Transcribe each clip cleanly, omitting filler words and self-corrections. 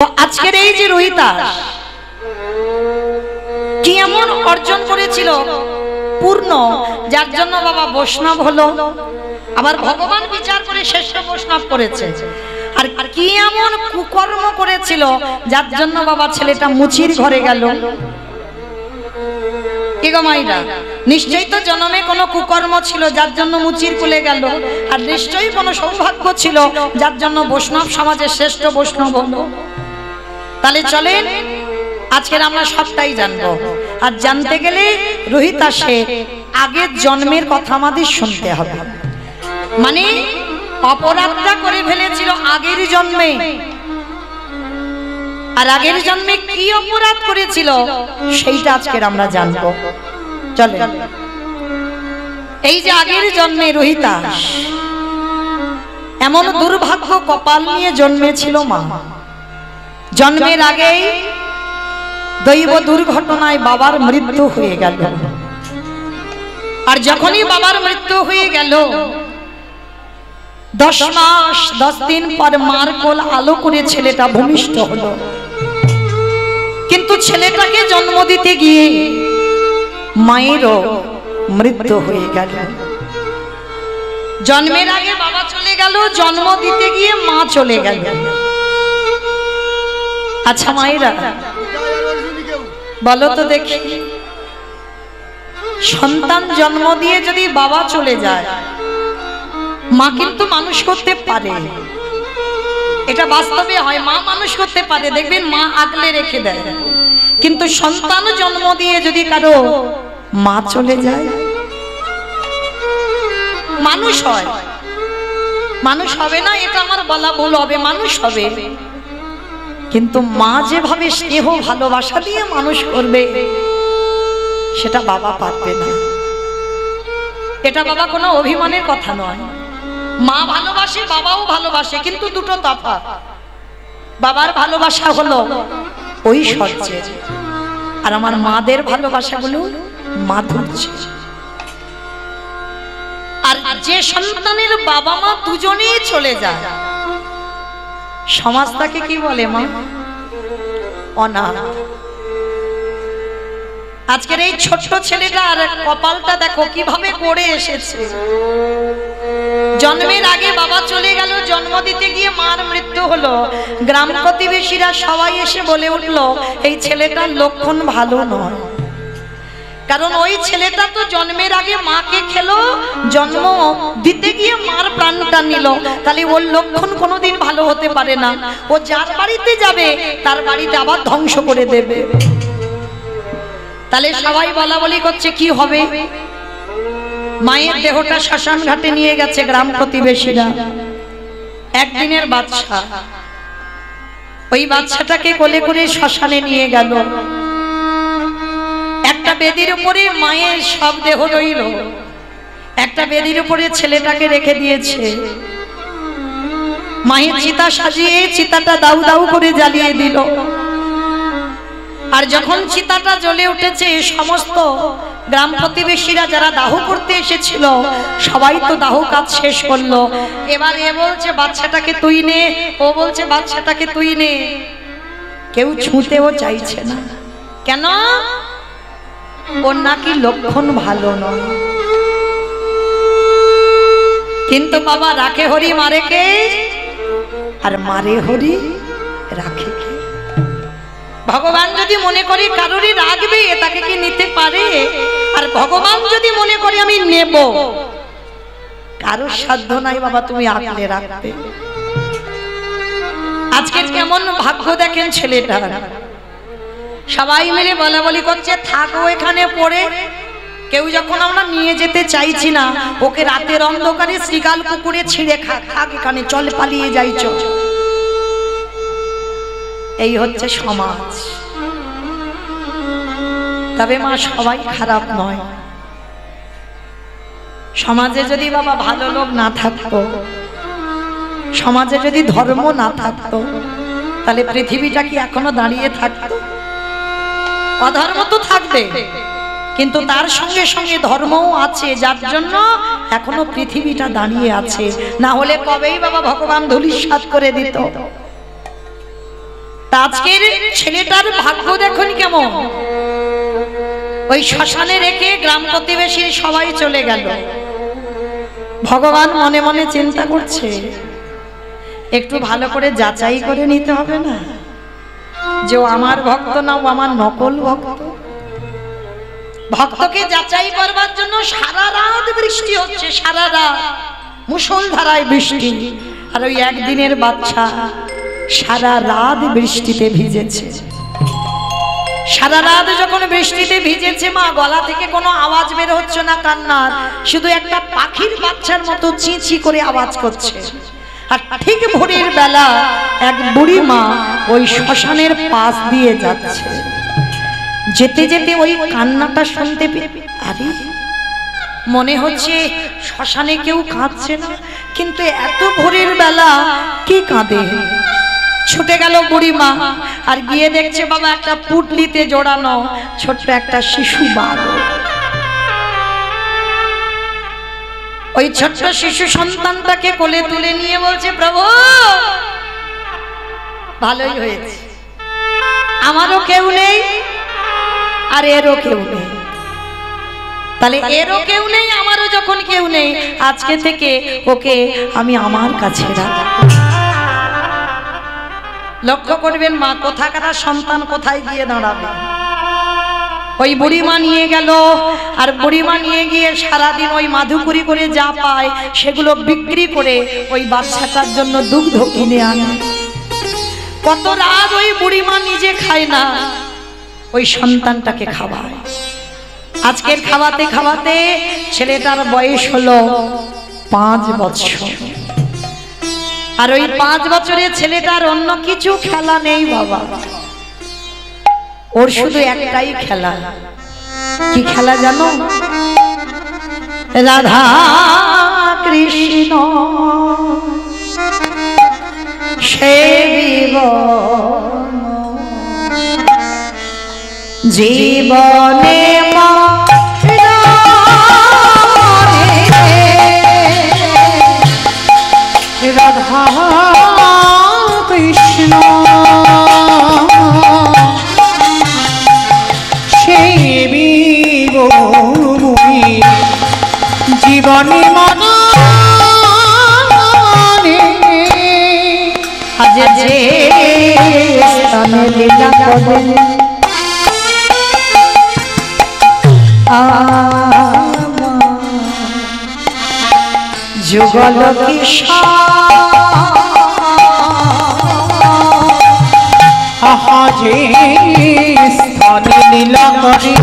তো আজকের এই যে রোহিতাস কি এমন অর্জন করেছিল পূর্ণ, যার জন্য বাবা বৈষ্ণব হলো। আবার ভগবান বিচার করে শ্রেষ্ঠ বৈষ্ণব করেছে। আর কি এমন কুকর্ম করেছিল যার জন্য বাবা ছেলেটা মুচির ঘরে গেল। কি গো মাইরা, নিশ্চয়ই তো জন্মে কোনো কুকর্ম ছিল যার জন্য মুচির কুলে গেল, আর নিশ্চয়ই কোনো সৌভাগ্য ছিল যার জন্য বৈষ্ণব সমাজের শ্রেষ্ঠ বৈষ্ণব হলো। তাহলে চলেন আজকের আমরা সবটাই জানবো। আর জানতে গেলে রোহিতাসে আগের জন্মের কথা আমাদের শুনতে হবে। মানে অপরাধটা করে ফেলেছিল আগের জন্মে, আর আগের জন্মে কি অপরাধ করেছিল সেইটা আজকের আমরা জানবো। চলেন, এই যে আগের জন্মে রোহিতাস এমন দুর্ভাগ্য কপাল নিয়ে জন্মেছিল মা। জন্মের আগেই দৈব দুর্ঘটনায় বাবার মৃত্যু হয়ে গেল। আর যখনই বাবার মৃত্যু হয়ে গেল 10 মাস 10 দিন পর মার কোল আলো করে ছেলেটা ভূমিষ্ঠ হলো। কিন্তু ছেলেটাকে জন্ম দিতে গিয়ে মায়েরও মৃত্যু হয়ে গেল। জন্মের আগে বাবা চলে গেল, জন্ম দিতে গিয়ে মা চলে গেল। আচ্ছা মায়েরা বলো তো দেখি, সন্তান জন্ম দিয়ে যদি বাবা চলে যায়, মা কিন্তু মানুষ করতে পারে। এটা বাস্তবে হয়, মা মানুষ করতে পারে, দেখবেন মা আগলে রেখে দেয়। কিন্তু সন্তান জন্ম দিয়ে যদি কারো মা চলে যায়, মানুষ হয়, মানুষ হবে না এটা আমার বলা ভুল হবে, মানুষ হবে। কিন্তু মা যেভাবে স্নেহ ভালোবাসা দিয়ে মানুষ করবে সেটা বাবা পারবে না। এটা বাবা কোনো অভিমানের কথা নয়। মা ভালোবাসে, বাবাও ভালোবাসে, কিন্তু দুটো তফাৎ। বাবার ভালোবাসা হলো ঐশ্বর্যের, আর আমার মাদের ভালোবাসা হলো মাধুর্য। আর যে সন্তানের বাবা মা দুজনেই চলে যায়, সমাজ তাকে কি বলে? মা অনাথ। আজকের এই ছোট্ট ছেলেটার কপালটা দেখো কিভাবে গড়ে এসেছে। জন্মের আগে বাবা চলে গেল, জন্ম দিতে গিয়ে মার মৃত্যু হলো। গ্রাম প্রতিবেশীরা সবাই এসে বলে উঠলো এই ছেলেটার লক্ষণ ভালো নয়। কারণ ওই ছেলেটা তো জন্মের আগে মাকে খেলো, জন্ম দিতে গিয়ে মার প্রাণটা নিল। তাহলে ওর লক্ষণ কোনোদিন ভালো হতে পারে না। ও যার বাড়িতে যাবে তার বাড়িতে আবার ধ্বংস করে দেবে। তাহলে সবাই বলা বলি করছে কি হবে? মায়ের দেহটা শ্মশান ঘাটে নিয়ে গেছে গ্রাম প্রতিবেশীরা। একদিনের বাচ্চা, ওই বাচ্চাটাকে কোলে করে শ্মশানে নিয়ে গেল। একটা বেদির উপরে মায়ের সব দেহ রইল, একটা বেদির উপরে ছেলেটাকে রেখে দিয়েছে। মায়ের চিতা সাজিয়ে চিতাটা দাউ দাউ করে জ্বালিয়ে দিল। আর যখন চিতাটা জ্বলে উঠেছে, সমস্ত গ্রাম প্রতিবেশীরা যারা দাহ করতে এসেছিল সবাই তো দাহ কাজ শেষ করলো। এবার এ বলছে বাচ্চাটাকে তুই নে, ও বলছে বাচ্চাটাকে তুই নে। কেউ ছুঁতেও চাইছে না। কেন? ওর নাকি লক্ষণ ভালো নয়। কিন্তু বাবা রাখে হরি মারে কে, আর মারে হরি রাখে কে? ভগবান যদি মনে করে কারোরই রাখবে, তাকে কি নিতে পারে? আর ভগবান যদি মনে করে আমি নেব, কারোর সাধ্য নাই বাবা তুমি আগলে রাখবে। আজকে কেমন ভাগ্য দেখেন ছেলেটা। সবাই মিলে বলা বলি করছে থাকো এখানে পড়ে। কেউ যখন আমরা নিয়ে যেতে চাইছি না, ওকে রাতের অন্ধকারে শ্রীকাল পুকুরে ছিঁড়ে খাক, থাক এখানে, চল পালিয়ে যাই চল। এই হচ্ছে সমাজ। তবে মা সবাই খারাপ নয়। সমাজে যদি বাবা ভালো লোক না থাকতো, সমাজে যদি ধর্ম না থাকতো, তাহলে পৃথিবীটা কি এখনো দাঁড়িয়ে থাকতো? অধর্ম তো থাকবে, কিন্তু তার সঙ্গে সঙ্গে ধর্মও আছে, যার জন্য এখনো পৃথিবীটা দাঁড়িয়ে আছে। না হলে কবেই বাবা ভগবান ধূলিসাৎ করে দিত। আজকের ছেলেটার ভাগ্য দেখুন কেমন, ওই শ্মশানে রেখে গ্রাম প্রতিবেশী সবাই চলে গেল। ভগবান মনে মনে চিন্তা করছে, একটু ভালো করে যাচাই করে নিতে হবে না যে ও আমার ভক্ত না ও আমার নকল ভক্ত। ভক্তকে যাচাই করবার জন্য সারা রাত বৃষ্টি হচ্ছে, সারা রাত মুষলধারায় বৃষ্টি। আর ওই একদিনের বাচ্চা সারা রাত বৃষ্টিতে ভিজেছে। সারা রাত যখন বৃষ্টিতে ভিজেছে, মা গলা থেকে কোনো আওয়াজ বের হচ্ছে না কান্নার, শুধু একটা পাখির বাচ্চার মতো চিঁচি করে আওয়াজ করছে। আর ঠিক ভোরের বেলা এক বুড়ি মা ওই শ্মশানের পাশ দিয়ে যাচ্ছে। যেতে যেতে ওই কান্নাটা শুনতে পেয়ে, আরে মনে হচ্ছে শ্মশানে কেউ কাঁদছে না, কিন্তু এত ভোরের বেলা কে কাঁদে? ছুটে গেল বুড়িমা, আর গিয়ে দেখছে বাবা একটা পুটলিতে জোড়ানো ছোট্ট একটা শিশু বালক। ওই ছোট্ট শিশু সন্তানটাকে কোলে তুলে নিয়ে বলছে, প্রভু ভালোই হয়েছে, আমারও কেউ নেই আর এরও কেউ নেই। তাহলে এরও কেউ নেই, আমারও যখন কেউ নেই, আজকে থেকে ওকে আমি আমার কাছে রাখব। লক্ষ্য করবেন মা কোথাকার সন্তান কোথায় গিয়ে দাঁড়াবে। ওই বুড়িমা নিয়ে গেল, আর বুড়িমা নিয়ে গিয়ে সারাদিন ওই মাধুকরি করে যা পায় সেগুলো বিক্রি করে ওই বাচ্চাটার জন্য দুগ্ধ কিনে আনে। কত রাত ওই বুড়িমা নিজে খায় না, ওই সন্তানটাকে খাওয়ায়। আজকের খাওয়াতে খাওয়াতে ছেলেটার বয়স হলো 5 বছর। আর ওই 5 বছরের ছেলেটার অন্য কিছু খেলা নেই বাবা, ওর শুধু একটাই খেলা। কি খেলা জানো? রাধা কৃষ্ণ সেবিব জীবনে রাধা কৃষ্ণ সেবিব জীবনে মনে আজ যে স্থানে লীলা করেন যুগল আহা যে স্থানে লীলা করে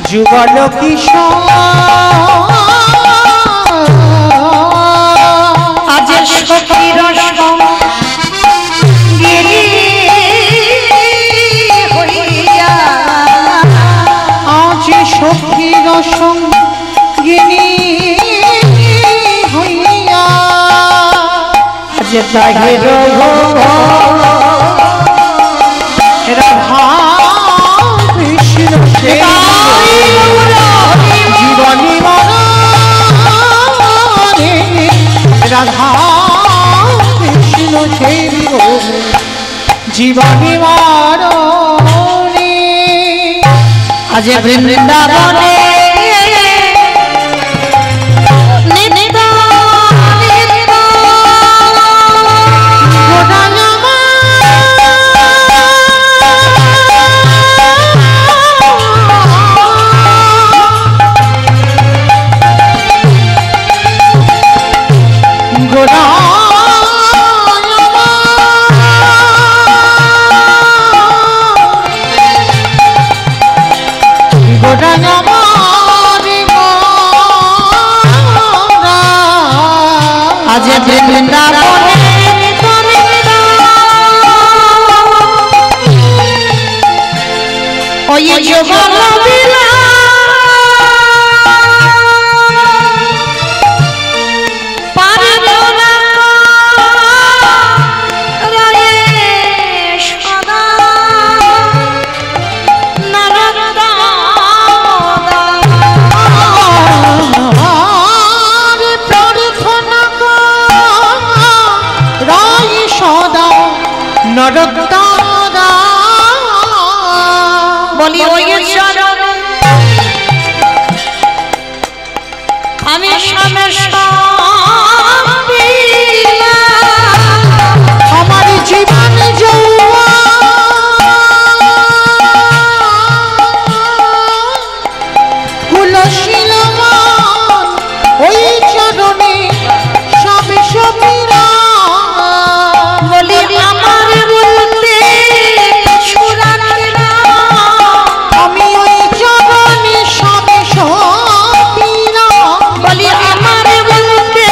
যুগল কিশোর আজ সখীর সঙ্গিনী হইয়া, আজ সখীর সঙ্গিনী হইয়া আজ তাহে রাধা কৃষ্ণ জীবনী মনে রাধা কৃষ্ণ সেবিব জীবনী মনে আজ বৃন্দাবনে আজ বৃন্দাবনে ওই যুগল লীলা নরোত্তম বলি ওই চরণে আমি আমার জীবন কুলশীলমান ওই চরণে সবে সবিরা বলি আমার বলতে কিছু রাখে না আমি ওই চরণে সবে সবিরা বলি আমার বলতে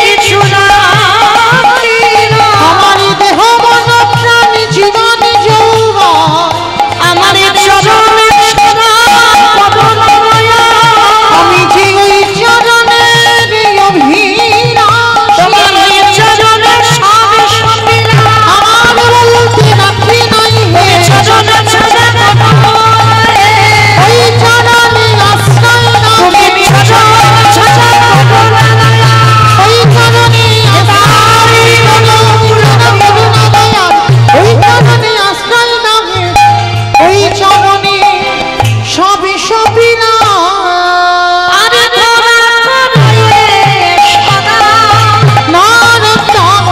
কিছু রাখে না আমার দেহ মন প্রাণ জীবন যৌবন আমার চরণে সদা পবনময়া আমি যে ওই চরণের অভিলাষ তোমার ওই চরণে সবে সবিরা আমার বলতে রাখি নাই ওই চরণে সদা পবনময়া ওই চরণে আশ্রয় তুমি নামে চরণে সদা পবনময়া ওই চরণে আশ্রয় ওই চরণে আশ্রয় নামে ওই চরণে সবে সবিনা আরে ধরা করে সদা নরোত্তম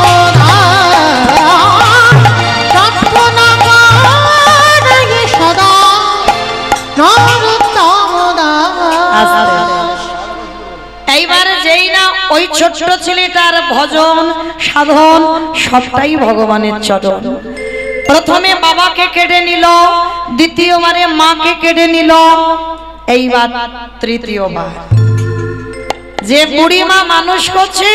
প্রার্থনা করে সদা নরোত্তম এইবার যেই না ওই ছোট্ট ছেলেটার ভজন সাধন সবটাই ভগবানের চরণ। প্রথমে বাবাকে কেড়ে নিল, দ্বিতীয়বারে মাকে কেড়ে নিল, এইবার তৃতীয়বার যে বুড়িমা মানুষ করছে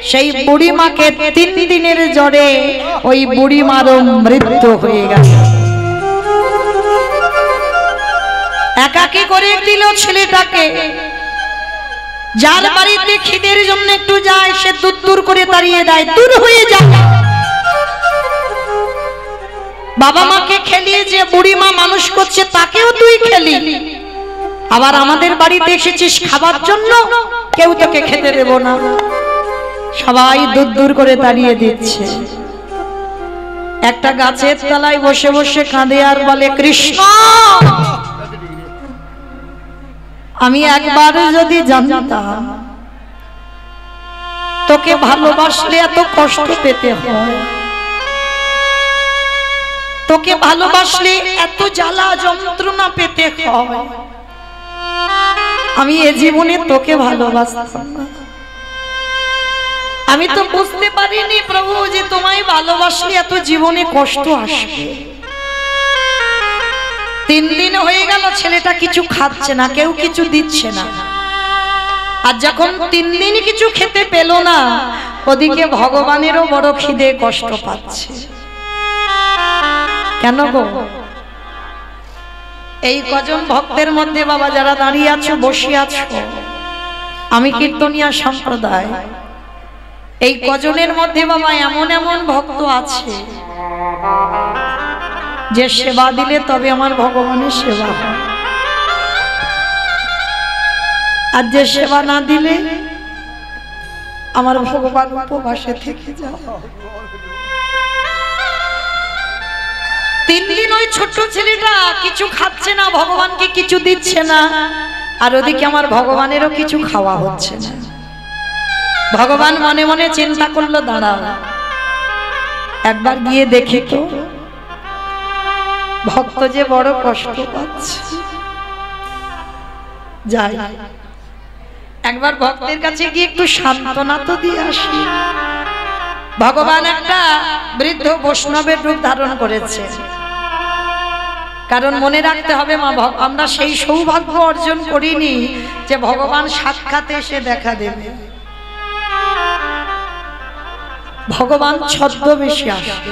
সেই বুড়িমাকে 3 দিনের জ্বরে ওই বুড়িমারও মৃত্যু হয়ে গেল। একাকী করে দিল ছেলেটাকে। যার বাড়িতে খিদের জন্য একটু যায় সে দূর দূর করে তাড়িয়ে দেয়, দূর হয়ে যায়। বাবা মাকে খেলিয়ে যে বুড়িমা মানুষ করছে তাকেও তুই খেলি, আবার আমাদের বাড়িতে এসেছিস খাবার জন্য, কেউ তোকে খেতে দেব না, সবাই দূর দূর করে তাড়িয়ে দিচ্ছে। একটা গাছের তলায় বসে বসে কাঁদে আর বলে, কৃষ্ণ আমি একবার যদি জানতাম তোকে ভালোবাসলে এত কষ্ট পেতে হয়, তোকে ভালোবাসলে এত জ্বালা যন্ত্রণা পেতে হয়, আমি এ জীবনে তোকে ভালোবাসতাম না। আমি তো বুঝতে পারিনি প্রভু যে তোমায় ভালোবাসলে এত জীবনে কষ্ট আসবে। 3 দিন হয়ে গেল ছেলেটা কিছু খাচ্ছে না, কেউ কিছু দিচ্ছে না। আর যখন 3 দিন কিছু খেতে পেল না, ওদিকে ভগবানেরও বড় খিদে, কষ্ট পাচ্ছে। কেন গো? এই কজন ভক্তের মধ্যে বাবা যারা দাঁড়িয়ে আছো, বসে আছো, আমি কীর্তনিয়া সম্প্রদায়, এই কজনের মধ্যে বাবা এমন এমন ভক্ত আছে যে সেবা দিলে তবে আমার ভগবানের সেবা হয়, আর যে সেবা না দিলে আমার ভগবান উপবাসে থেকে যায়। 3 দিন ওই ছোট্ট ছেলেটা কিছু খাচ্ছে না, ভগবানকে কিছু দিচ্ছে না, আর ওদিকে আমার ভগবানেরও কিছু খাওয়া হচ্ছে না। ভগবান মনে মনে চিন্তা করলো, দাঁড়াও একবার গিয়ে দেখি তো ভক্ত যে বড় কষ্ট পাচ্ছে, যাই একবার ভক্তের কাছে গিয়ে একটু সান্ত্বনা তো দিয়ে আসি। ভগবান একটা বৃদ্ধ বৈষ্ণবের রূপ ধারণ করেছে, কারণ মনে রাখতে হবে মা, আমরা সেই সৌভাগ্য অর্জন করিনি যে ভগবান সাক্ষাৎ এসে দেখা দেবে। ভগবান ছদ্মবেশে আসে,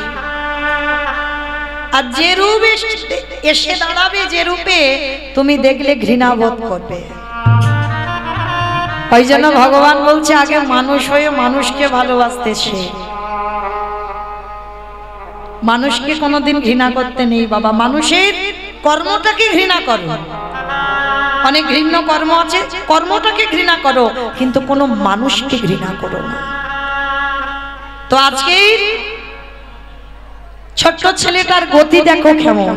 আর যে রূপ এসে দাঁড়াবে, যে রূপে তুমি দেখলে ঘৃণা বোধ করবে। ওই জন্য ভগবান বলছে আগে মানুষ হয়ে মানুষকে ভালোবাসতে শেখ। মানুষকে কোনোদিন ঘৃণা করতে নেই বাবা, মানুষের কর্মটাকে ঘৃণা করো। অনেক ঘৃণ্য কর্ম আছে, কর্মটাকে ঘৃণা করো, কিন্তু কোনো মানুষকে ঘৃণা করো না। তো আজকে ছোট্ট ছেলেটার গতি দেখো কেমন,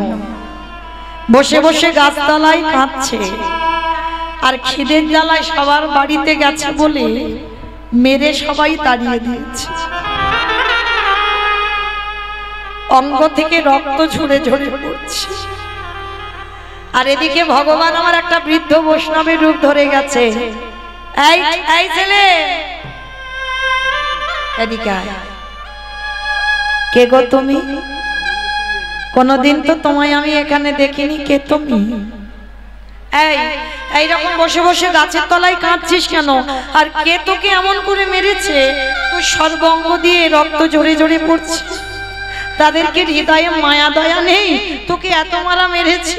বসে বসে গাছতলায় কাঁদছে। আর খিদের জ্বালায় সবার বাড়িতে গেছে বলে মেরে সবাই তাড়িয়ে দিয়েছে। অঙ্গ থেকে রক্ত ঝরে ঝরে পড়ছে। আর এদিকে ভগবান আমার একটা বৃদ্ধ বৈষ্ণবের রূপ ধরে গেছে। এই এই ছেলে, এদিকে আয়। কে গো তুমি? কোনদিন তো তোমায় আমি এখানে দেখিনি, কে তুমি? এই এইরকম বসে বসে গাছের তলায় কাঁদছিস কেন? আর কে তোকে এমন করে মেরেছে? তোর সর্বঙ্গ দিয়ে রক্ত ঝরে ঝরে পড়ছে। তাদেরকে হৃদয়ে মায়া দয়া নেই, তোকে এত মারা মেরেছে।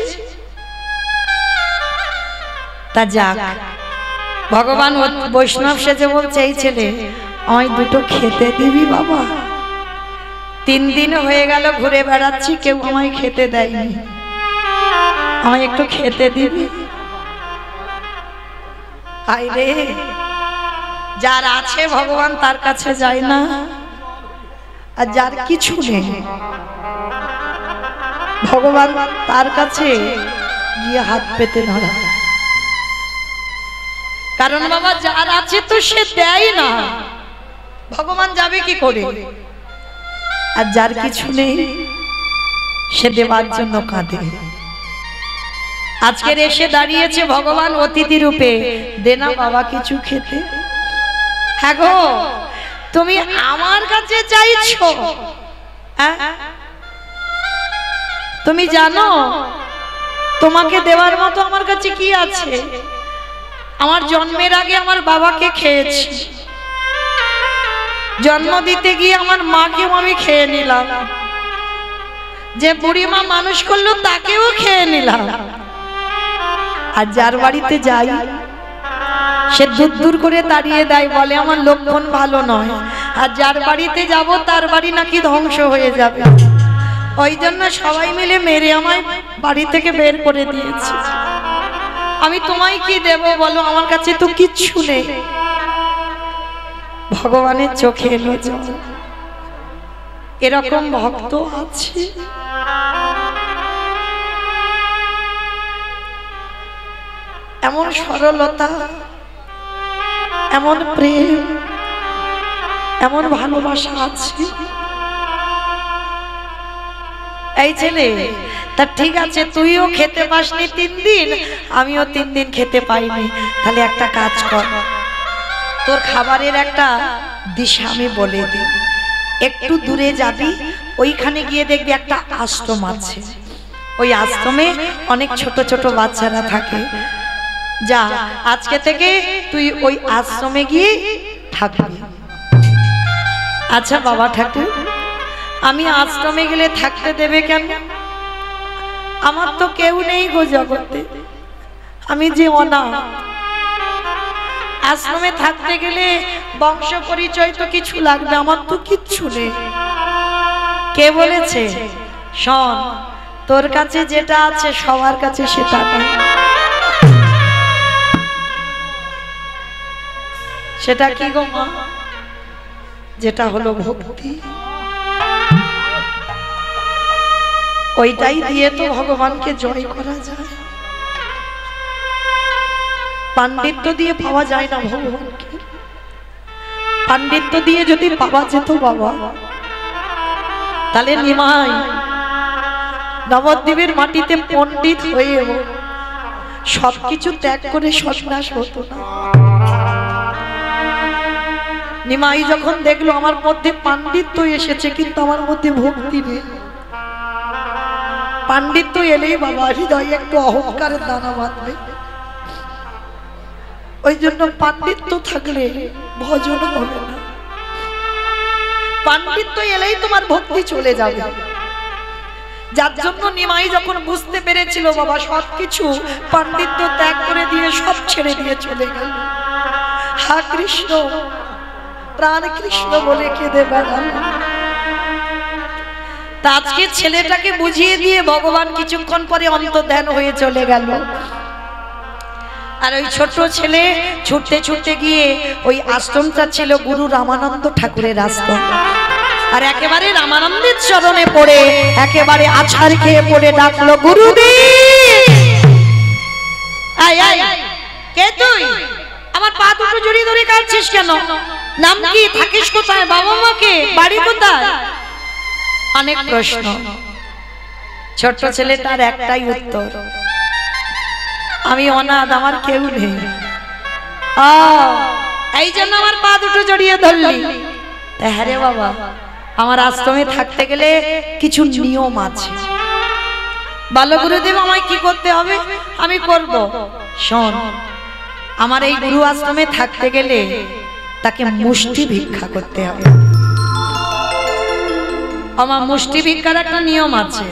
তা যাক, ভগবান বৈষ্ণব সেজে বলছে, এই ছেলে আমায় দুটো খেতে দিবি বাবা? 3 দিন হয়ে গেল ঘুরে বেড়াচ্ছি, কেউ আমায় খেতে দেয়নি, আমায় একটু খেতে দিবি? আই রে, যার আছে ভগবান তার কাছে যায় না, আর যার কিছু নেই ভগবান তার কাছে গিয়ে হাত পেতে ধরা। কারণ বাবা যার আছে তো সে দেয় না, ভগবান যাবে কি করে? আর যার কিছু নেই সে দেবার জন্য কাঁদে। আজকের এসে দাঁড়িয়েছে ভগবান অতিথি রূপে, দে না বাবা কিছু খেতে। হ্যাঁ গো, তুমি আমার কাছে চাইছো? তুমি জানো তোমাকে দেওয়ার মতো আমার কাছে কি আছে? আমার জন্মের আগে আমার বাবাকে খেয়েছি, জন্ম দিতে গিয়ে আমার মাকেও আমি খেয়ে নিলাম, যে বুড়ি মা মানুষ করলো তাকেও খেয়ে নিলাম। আর যার বাড়িতে যাই সে দূর দূর করে তাড়িয়ে দেয়, বলে আমার লক্ষণ ভালো নয়। আর যার বাড়িতে যাব তার বাড়ি নাকি ধ্বংস হয়ে যাবে। ওই জন্য সবাই মিলে মেরে আমায় বাড়ি থেকে বের করে দিয়েছে। আমি তোমায় কি দেব বলো? আমার কাছে তো কিচ্ছু নেই। ভগবানের চোখে এলো জল। এরকম ভক্ত আছে। এমন সরলতা, এমন প্রেম, এমন ভালোবাসা আছে। এই ছেলে, তা ঠিক আছে, তুইও খেতে পাসনি 3 দিন, আমিও 3 দিন খেতে পাইনি। তাহলে একটা কাজ কর, তোর খাবারের একটা দিশা আমি বলে দিই। একটু দূরে যাবি, ওইখানে গিয়ে দেখবি একটা আশ্রম আছে। ওই আশ্রমে অনেক ছোট ছোট বাচ্চারা থাকে। যা, আজকে থেকে তুই ওই আশ্রমে গিয়ে থাকবি। আচ্ছা বাবা ঠাকুর, আমি আশ্রমে গেলে থাকতে দেবে কেন? আমার তো কেউ নেই গো জগতে, আমি যে অনাথ। আশ্রমে থাকতে গেলে বংশ পরিচয় তো কিছু লাগবে, আমার তো কিচ্ছু নেই। কে বলেছে? শোন, তোর কাছে যেটা আছে সবার কাছে সেটা নেই। সেটা কি গো মা? যেটা হলো ভক্তি। ওইটাই দিয়ে তো ভগবানকে জয় করা যায়। পাণ্ডিত্য দিয়ে পাওয়া যায় না ভগবানকে। পাণ্ডিত্য দিয়ে যদি পাওয়া যেত বাবা, তাহলে নিমাই নবদ্বীপের মাটিতে পণ্ডিত হয়ে সবকিছু ত্যাগ করে সন্ন্যাস হতো না। নিমাই যখন দেখলো আমার মধ্যে পাণ্ডিত্য এসেছে কিন্তু আমার মধ্যে ভক্তি নেই, পাণ্ডিত্য এলেই বাবা হৃদয়ে একটু অহংকারের দানা বাঁধবে। ওই জন্য পাণ্ডিত্য থাকলে ভজন হবে না, পাণ্ডিত্য এলেই তোমার ভক্তি চলে যাবে। যার জন্য নিমাই যখন বুঝতে পেরেছিল বাবা সবকিছু পাণ্ডিত্য ত্যাগ করে দিয়ে সব ছেড়ে দিয়ে চলে গেল। হা কৃষ্ণ, প্রাণ কৃষ্ণ বলে কেঁদে বেড়াল। তা আজকে ছেলেটাকে বুঝিয়ে দিয়ে ভগবান কিছুক্ষণ পরে অন্তর্ধান হয়ে চলে গেল। আর ওই ছোট ছেলে ছুটতে ছুটতে গিয়ে ওই আশ্রমটা ছিল গুরু রামানন্দ ঠাকুরের আশ্রম। আর একেবারে রামানন্দের চরণে পড়ে একেবারে আছাড় খেয়ে পড়ে ডাকলো, গুরুদেব। আয় আয়, কে তুই? আমার পা দুটো জড়িয়ে ধরে কাঁদছিস কেন? নাম কি? থাকিস কোথায়? বাবা মাকে? বাড়ি কোথায়? অনেক প্রশ্ন। ছোট্ট ছেলেটার একটাই উত্তর, আমি অনাথ, আমার কেউ নেই। এই জন্য আমার পা দুটো জড়িয়ে ধরলি? হ্যাঁ রে বাবা, আমার আশ্রমে থাকতে গেলে কিছু নিয়ম আছে। বলো গুরুদেব, আমায় কি করতে হবে? আমি করব। শোন, আমার এই গুরু আশ্রমে থাকতে গেলে তাকে মুষ্টি ভিক্ষা করতে হবে। আমার মুষ্টি ভিক্ষার একটা নিয়ম আছে।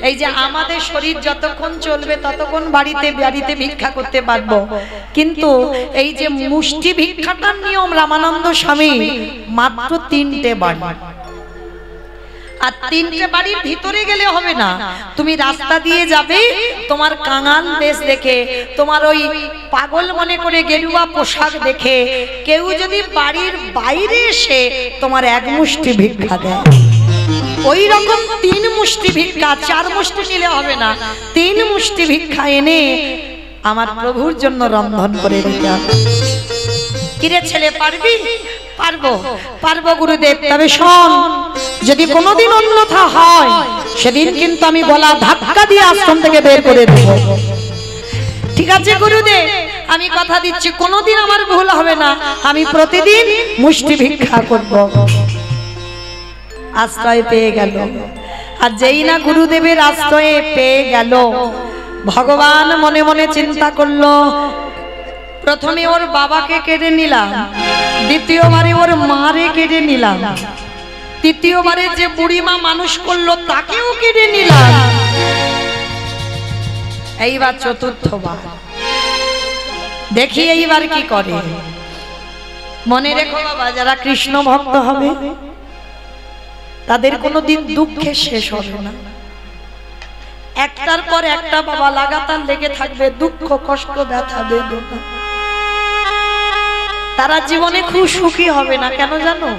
এই যে আমাদের শরীর যতক্ষণ চলবে ততক্ষণ বাড়িতে বাড়িতে ভিক্ষা করতে পারবো, কিন্তু এই যে মুষ্টি ভিক্ষাটার নিয়ম রামানন্দ স্বামী মাত্র 3টে বাড়ি। আর 3টে বাড়ির ভিতরে গেলে হবে না, তুমি রাস্তা দিয়ে যাবে, তোমার কাঙাল বেশ দেখে, তোমার ওই পাগল মনে করে গেরুয়া পোশাক দেখে কেউ যদি বাড়ির বাইরে এসে তোমার এক মুষ্টি ভিক্ষা দেয়, ওই রকম 3 মুষ্টি ভিক্ষা, 4 মুষ্টি নিলে হবে না, 3 মুষ্টি ভিক্ষা এনে আমার প্রভুর জন্য রন্ধন করে দিতে হবে। কিরে ছেলে, পারবি? পারবো, পারবো গুরুদেব। তবে শোন, যদি কোনোদিন অন্যথা হয় সেদিন কিন্তু আমি গলা ধাক্কা দিয়ে আশ্রম থেকে বের করে দেব। ঠিক আছে গুরুদেব, আমি কথা দিচ্ছি কোনোদিন আমার ভুল হবে না, আমি প্রতিদিন মুষ্টি ভিক্ষা করব। আশ্রয় পেয়ে গেল। আর যেই না গুরুদেবের আশ্রয়ে পেয়ে গেল, ভগবান মনে মনে চিন্তা করলো, প্রথমে ওর বাবাকে কেড়ে নিলাম, দ্বিতীয়বারে ওর মারে কেড়ে নিলাম, তৃতীয়বারে যে বুড়িমা মানুষ করলো তাকেও কেড়ে নিলাম, এইবার চতুর্থবার দেখি এইবার কি করে। মনে রেখো বাবা, যারা কৃষ্ণ ভক্ত হবে তাদের কোনোদিন দুঃখে শেষ হবে না। একটার পর একটা বাবা লাগাতার লেগে থাকবে, দুঃখ কষ্ট ব্যথা বেদনা। তারা জীবনে খুব সুখী হবে না। কেন জানো?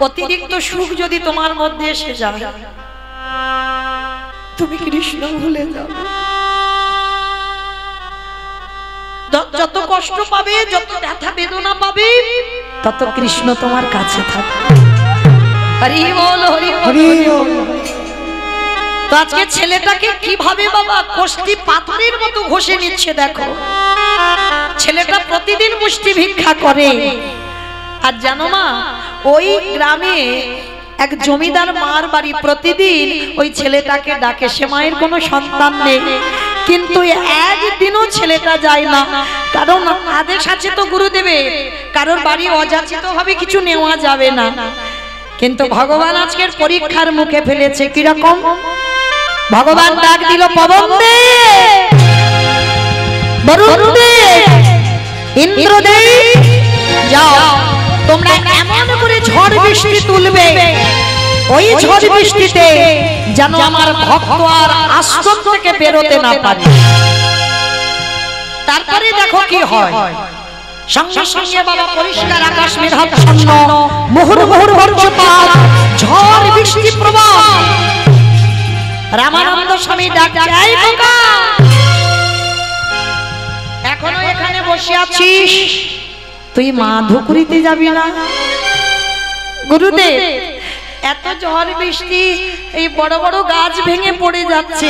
অতিরিক্ত সুখ যদি তোমার মধ্যে এসে যায়, তুমি কৃষ্ণ ভুলে যাবে। যত কষ্ট পাবে, যত ব্যথা বেদনা পাবে, তত কৃষ্ণ তোমার কাছে থাকবে। হরি বল, হরি বল। তো আজকে ছেলেটাকে কিভাবে বাবা কষ্টি পাথরের মতো ঘষে নিচ্ছে দেখো। ছেলেটা প্রতিদিন মুষ্টি ভিক্ষা করে। আর জানো মা, ওই গ্রামে এক জমিদার মার বাড়ি, প্রতিদিন ওই ছেলেটাকে ডাকে। সে মায়ের কোনো সন্তান নেই, কিন্তু একদিনও ছেলেটা যায় না, কারণ আদেশ আছে তো গুরুদেবের, কারোর বাড়ি অযাচিত ভাবে কিছু নেওয়া যাবে না। কিন্তু ভগবান আজকের পরীক্ষার মুখে ফেলেছে। কিরকম? ভগবান ডাক দিল, পবন দে, বরুণ দে, ইন্দ্র দে, যাও তোমরা এমন করে ঝড় বৃষ্টি তুলবে, ওই ঝড় বৃষ্টিতে যেন আমার ভক্ত আর আশ্রম থেকে বেরোতে না পারে। তারপরে দেখো কি হয়। সঙ্গে সঙ্গে বাবা পরিষ্কার আকাশ মেঘাচ্ছন্ন, মুহুর্মুহুর বজ্রপাত, ঝড় বৃষ্টি প্রবাহ। রামানন্দ স্বামী ডাকছে, এই বোকা, এখনো এখানে বসে আছিস? তুই মাধুকুরিতে যাবি না? গুরুদেব, এত ঝড় বৃষ্টি, এই বড় বড় গাছ ভেঙে পড়ে যাচ্ছে,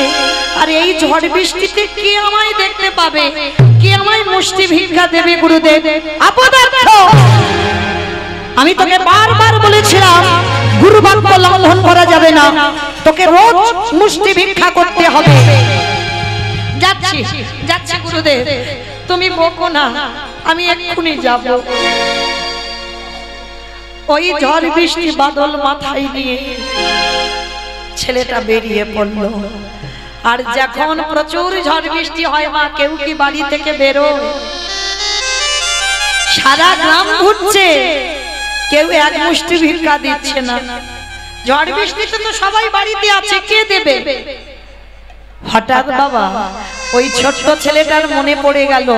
আর এই ঝড় বৃষ্টিতে কে আমায় দেখতে পাবে, কে আমায় মুষ্টি ভিক্ষা দেবে? গুরুদেব, অপদার্থ, আমি তোকে বারবার বলেছিলাম গুরু বাক্য লঙ্ঘন করা যাবে না, তোকে রোজ মুষ্টি ভিক্ষা করতে হবে। যাচ্ছি যাচ্ছি গুরুদেব, তুমি বকো না, আমি এক্ষুনি যাব। ওই ঝড় বৃষ্টি বাদল মাথায় নিয়ে ছেলেটা বেরিয়ে পড়লো। আর যখন প্রচুর ঝড় বৃষ্টি হয় মা, কেউ কি বাড়ি থেকে বেরোয়? সারা গ্রাম ঘুরছে, কেউ এক মুষ্টি ভিক্ষা দিচ্ছে না। ঝড় বৃষ্টিতে তো সবাই বাড়িতে আছে, কে দেবে? হঠাৎ বাবা ওই ছোট্ট ছেলেটার মনে পড়ে গেল,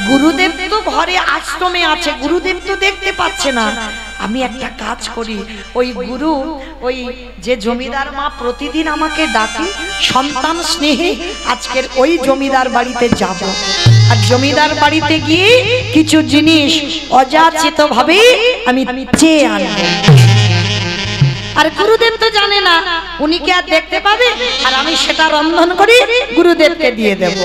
গুরুদেব তো ঘরে আশ্রমে আছে, গুরুদেব তো দেখতে পাচ্ছে না, আমি একটা কাজ করি, ওই গুরু, ওই যে জমিদার মা প্রতিদিন আমাকে ডাকে সন্তান স্নেহে, আজকের ওই জমিদার বাড়িতে যাব, আর জমিদার বাড়িতে গিয়ে কিছু জিনিস অযাচিত ভাবে আমি চেয়ে আনবো। আর গুরুদেব তো জানে না, উনি কি আর দেখতে পাবে, আর আমি সেটা রন্ধন করে গুরুদেবকে দিয়ে দেব।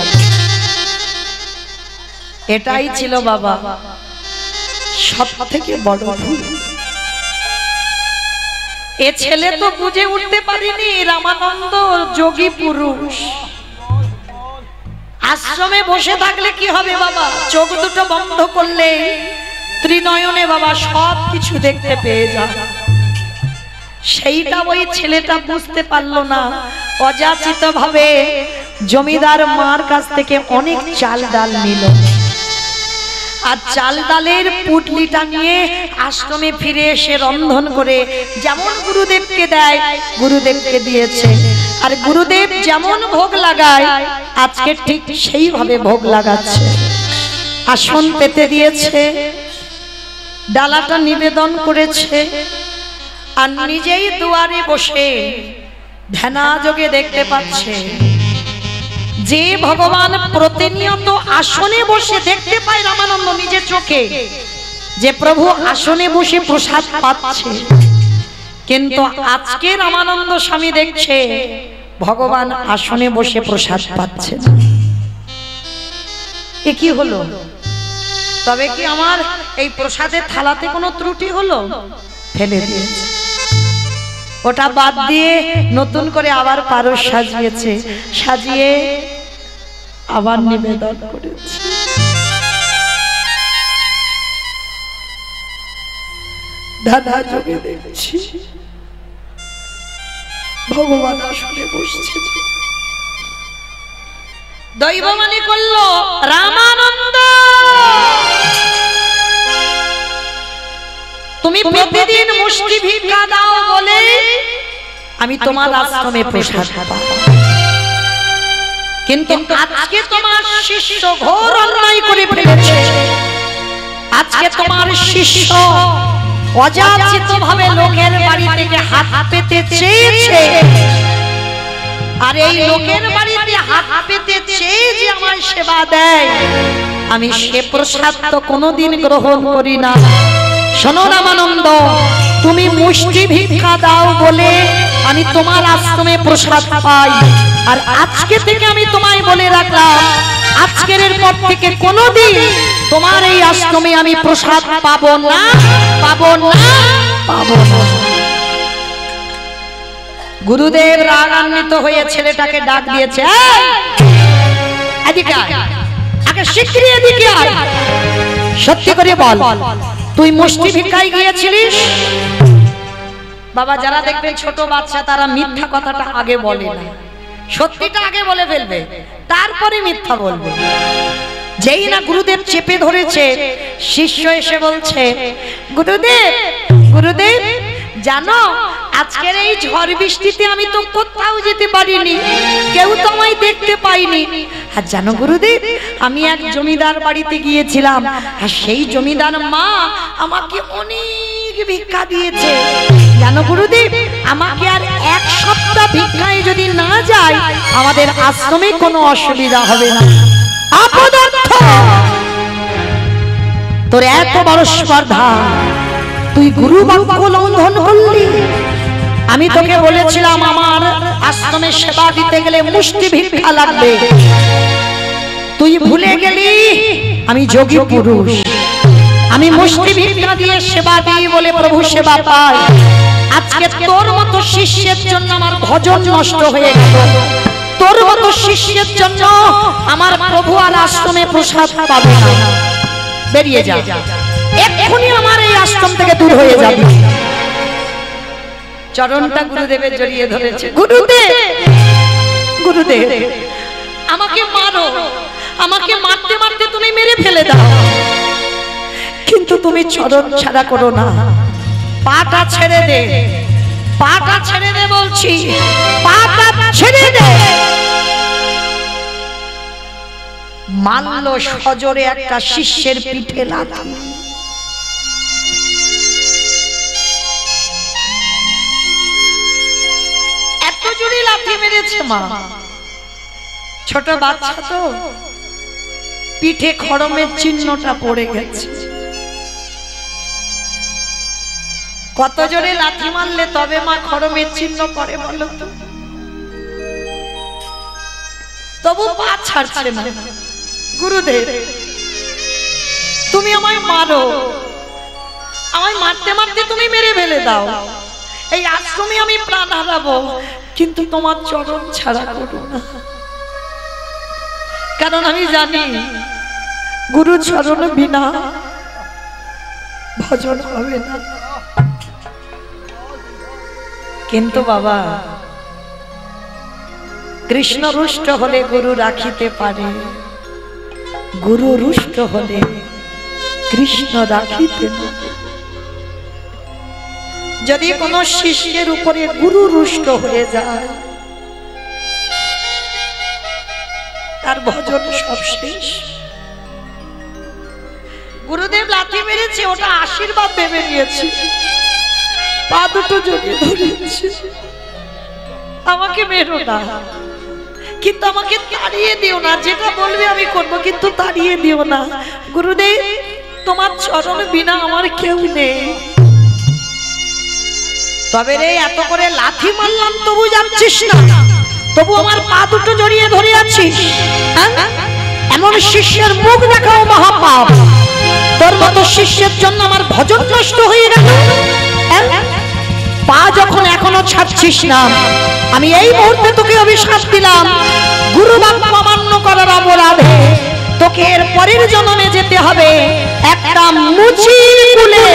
এটাই ছিল বাবা সব থেকে বড় ভুল। এ ছেলে তো বুঝে উঠতে পারিনি রামানন্দ যোগী পুরুষ। আশ্রমে বসে থাকলে কি হবে বাবা, চোখ দুটো বন্ধ করলে ত্রিনয়নে বাবা সব কিছু দেখতে পেয়ে যায়। সেইটা ওই ছেলেটা বুঝতে পারলো না, অযাচিত ভাবে জমিদার মার কাছ থেকে অনেক চাল ডাল নিল, আর চাল ডালের পুটলিটা নিয়ে আশ্রমে ফিরে এসে রন্ধন করে যেমন গুরুদেবকে দেয় গুরুদেবকে দিয়েছে। আর গুরুদেব যেমন ভোগ লাগায় আজকে ঠিক সেইভাবে ভোগ লাগাচ্ছে। আসন পেতে দিয়েছে, ডালাটা নিবেদন করেছে, আর নিজেই দুয়ারে বসে ধ্যানাযোগে দেখতে পাচ্ছে যে ভগবান প্রতিনিয়ত আসনে বসে দেখতে পায় রামানন্দ নিজের চোখে, যে প্রভু আসনে বসে প্রসাদ পাচ্ছে। কিন্তু আজকে রামানন্দ স্বামী দেখছে ভগবান আসনে বসে প্রসাদ পাচ্ছে। এ কি হলো? তবে কি আমার এই প্রসাদের থালাতে কোনো ত্রুটি হলো? ফেলে দিয়েছে, ওটা বাদ দিয়ে নতুন করে আবার পারস সাজিয়েছে, সাজিয়ে আবার নিবেদন করেছে। দাদা যোগে দেখছি ভগবান আসলে বসছে। দৈবমানি করলো রামানন্দ, তুমি প্রতিদিন মুষ্টি ভিক্ষা দাও বলে আমি তোমার আশ্রমে প্রসাদ পাবো, কিন্তু আজকে তোমার শিষ্য ঘোর অন্যায় করে ফেলেছে। আজকে তোমার শিষ্য অযাচিত ভাবে লোকের বাড়ি থেকে হাত পেতে চেয়েছে, আর এই লোকের বাড়িতে হাত পেতে চেয়ে যে আমার সেবা দেয়, আমি সে প্রসাদ তো কোনোদিন গ্রহণ করি না। শোনো রামানন্দ, তুমি মুষ্টি ভিক্ষা দাও বলে আমি তোমার আশ্রমে প্রসাদ পাই, আর আজকে থেকে আমি তোমায় বলে রাখলাম আজকের পর থেকে কোনোদিন তোমার এই আশ্রমে আমি প্রসাদ পাবো না, পাবো না, পাবো না। গুরুদেব রাগান্বিত হয়ে ছেলেটাকে ডাক দিয়েছে, এদিকে আয়, আগে শিগগিরই এদিকে আয়, সত্যি করে বল তুই মুষ্টি ভিক্ষায় গিয়েছিলিস? বাবা যারা দেখবে ছোট বাচ্চা তারা মিথ্যা কথাটা আগে বলে না, সত্যিটা আগে বলে ফেলবে, তারপরে মিথ্যা বলবে। যেই না গুরুদেব চেপে ধরেছে, শিষ্য এসে বলছে, গুরুদেব, গুরুদেব জানো আজকের এই ঝড় বৃষ্টিতে আমি তো কোথাও যেতে পারিনি, কেউ তো আমায় দেখতে পাইনি। আর জানো গুরুদেব, আমি এক জমিদার বাড়িতে গিয়েছিলাম, আর সেই জমিদার মা আমাকে অনেক ভিক্ষা দিয়েছে। জানো গুরুদেব, আমাকে আর এক সপ্তাহ ভিক্ষায় যদি না যায় আমাদের আশ্রমে কোনো অসুবিধা হবে না। অপদার্থ, তোর এত বড় স্পর্ধা, তুই গুরু বাক্য লঙ্ঘন করলি। আমি তোকে বলেছিলাম আমার আশ্রমে সেবা দিতে গেলে মুষ্টি ভিক্ষা লাগবে, তুই ভুলে গেলি আমি যোগী পুরুষ, আমি মুষ্টি ভিক্ষা দিয়ে সেবা দিই বলে প্রভু সেবা পাই। আজকে তোর মতো শিষ্যের জন্য আমার ভজন নষ্ট হয়ে গেল, তোর মতো শিষ্যের জন্য আমার প্রভু আর আশ্রমে প্রসাদ পাবে না। বেরিয়ে যা, এক্ষুনি আমার এই আশ্রম থেকে দূর হয়ে যাবে। চরণটা গুরুদেবের জড়িয়ে ধরেছে, গুরুদেব, গুরুদেব আমাকে মারো, আমাকে মারতে মারতে তুমি মেরে ফেলে দাও, কিন্তু তুমি চরণ ছাড়া করো না, পাটা ছেড়ে দে, পাটা ছেড়ে দে বলছি, পাটা ছেড়ে দে। মানলো সজোরে একটা শিষ্যের পিঠে লাথি। মেরেছে মা, ছোট বাচ্চা তো, পিঠে খড়মের চিহ্নটা পড়ে গেছে। কত জোরে লাথি মারলে তবে মা খড়মের চিহ্ন পড়ে বলো তো? তবু পা ছাড়ছে না। গুরুদেব তুমি আমায় মারো, আমায় মারতে মারতে তুমি মেরে ফেলে দাও, এই আশ্রমে আমি প্রাণ হারাবো, কিন্তু তোমার চরণ ছাড়া করো না। কারণ আমি জানি গুরু চরণ বিনা ভজন হবে না। কিন্তু বাবা, কৃষ্ণ রুষ্ট হলে গুরু রাখিতে পারে, গুরু রুষ্ট হলে কৃষ্ণ রাখিতে না। যদি কোনো শিষ্যের উপরে গুরু রুষ্ট হয়ে যায়, তার ভজন সব শেষ। গুরুদেব লাথি মেরেছে, ওটা আশীর্বাদ ভেবে নিয়েছি, পা দুটো জড়িয়ে ধরেছে, আমাকে মেরো না, কিন্তু আমাকে তাড়িয়ে দিও না, যেটা বলবে আমি করব, কিন্তু তাড়িয়ে দিও না। গুরুদেব তোমার চরণ বিনা আমার কেউ নেই। তবে রে, এত করে লাথি মারলাম তবু যাচ্ছিস না, তবু আমার পা দুটো জড়িয়ে ধরে আছিস। এমন শিষ্যের মুখ দেখাও মহাপাপ। তোর মতো শিষ্যের জন্য আমার ভজন নষ্ট হয়ে গেল। পা যখন এখনো ছাড়ছিস না, আমি এই মুহূর্তে তোকে অভিশাপ দিলাম, গুরু বাক্য অমান্য করার অপরাধে তোকে এর পরের জন্মে যেতে হবে একটা মুচির কুলে।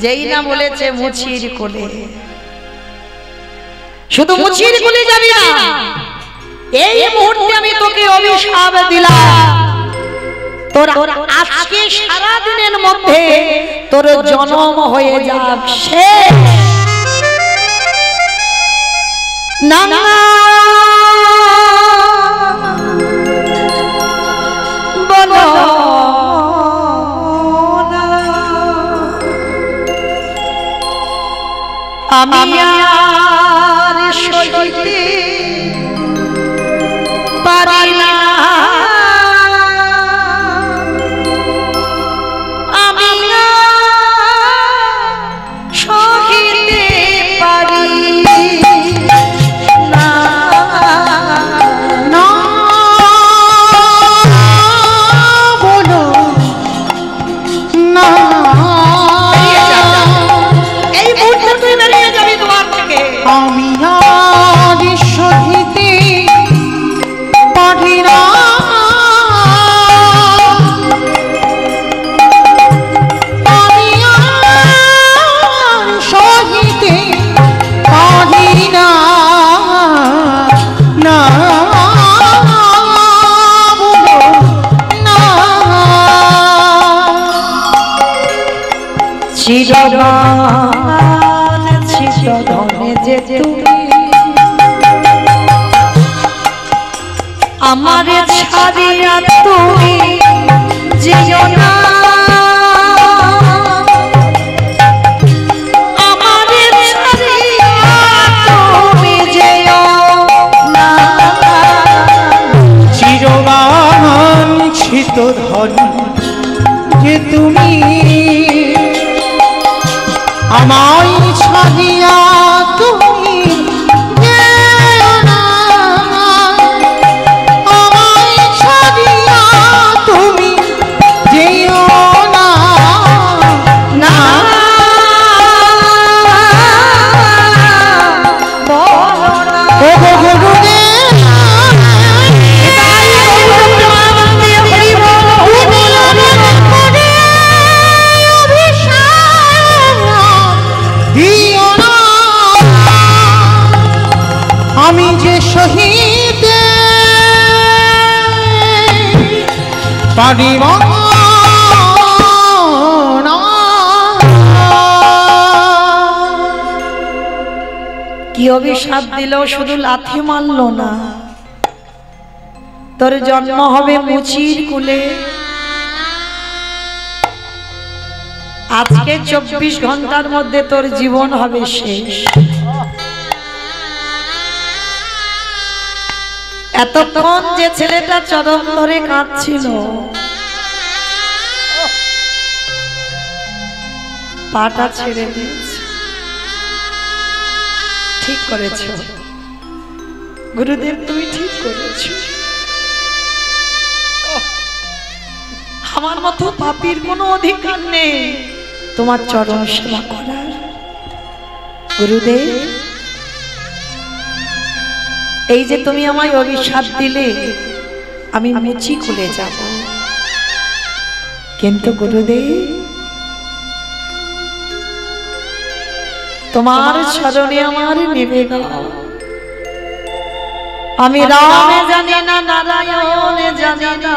যেই না বলেছে মুচির কোলে, শুধু মুচির কোলে যাবি না, এই মুহূর্তে আমি তোকে অভিশাপ দিলাম, তোর আজকে সারা দিনের মধ্যে তোর জন্ম হয়ে যাক শেষ। না না বলো না, আমি আর সইতে পারি না, আমি সইতে পারি না, না বলো না। এই মুহূর্তে তুই বেরিয়ে যাবি দুয়ার থেকে। আমি আর সহিতে পারি না, আমি আর সহিতে পারি না, না বলো না। চিরগান চিরধনে যে তুমি আমারে ছাড়িয়া তুমি যেও না, আমারে ছাড়িয়া তুমি যেও না, চিরবাঞ্ছিত ধন যে তুমি আমায় ছাড়িয়া তুমি যেও না, আমায় ছাড়িয়া তুমি যেও না, না বলো না। ও গো গুরুদেব, তুমি আমার করে অভিশাপ দিও না, আমি যে শহীদ পারিব না। কি অভিশাপ দিল, শুধু লাথি মারলো না, তোর জন্ম হবে মুচির কুলে, আজকে 24 ঘন্টার মধ্যে তোর জীবন হবে শেষ। এতক্ষণ যে ছেলেটা চরণ ধরে কাঁদছিল, পাটা ছেড়ে দিয়েছে। ঠিক করেছ গুরুদেব, তুমি ঠিক করেছ। আমার মতো পাপীর কোনো অধিকার নেই তোমার চরণ সেবা করার। গুরুদেব, এই যে তুমি আমায় অভিশাপ দিলে আমি মুচি খুলে যাব, কিন্তু গুরুদেব তোমার চরণে আমার নিবেদন। আমি রামে জানি না, নারায়ণে জানি না,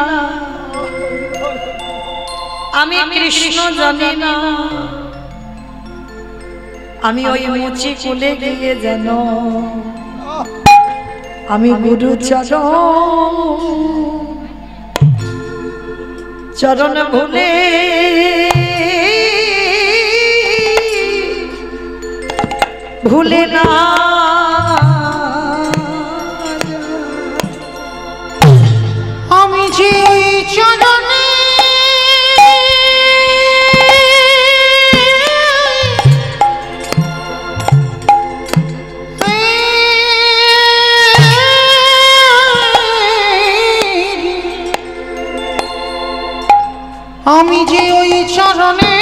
আমি কৃষ্ণ জানি না, আমি ওই মুচি খুলে গিয়ে যেন আমি গুরু চরণ ভুলে ভুলে না আমি যে চরণে আমি যে ওই চরণে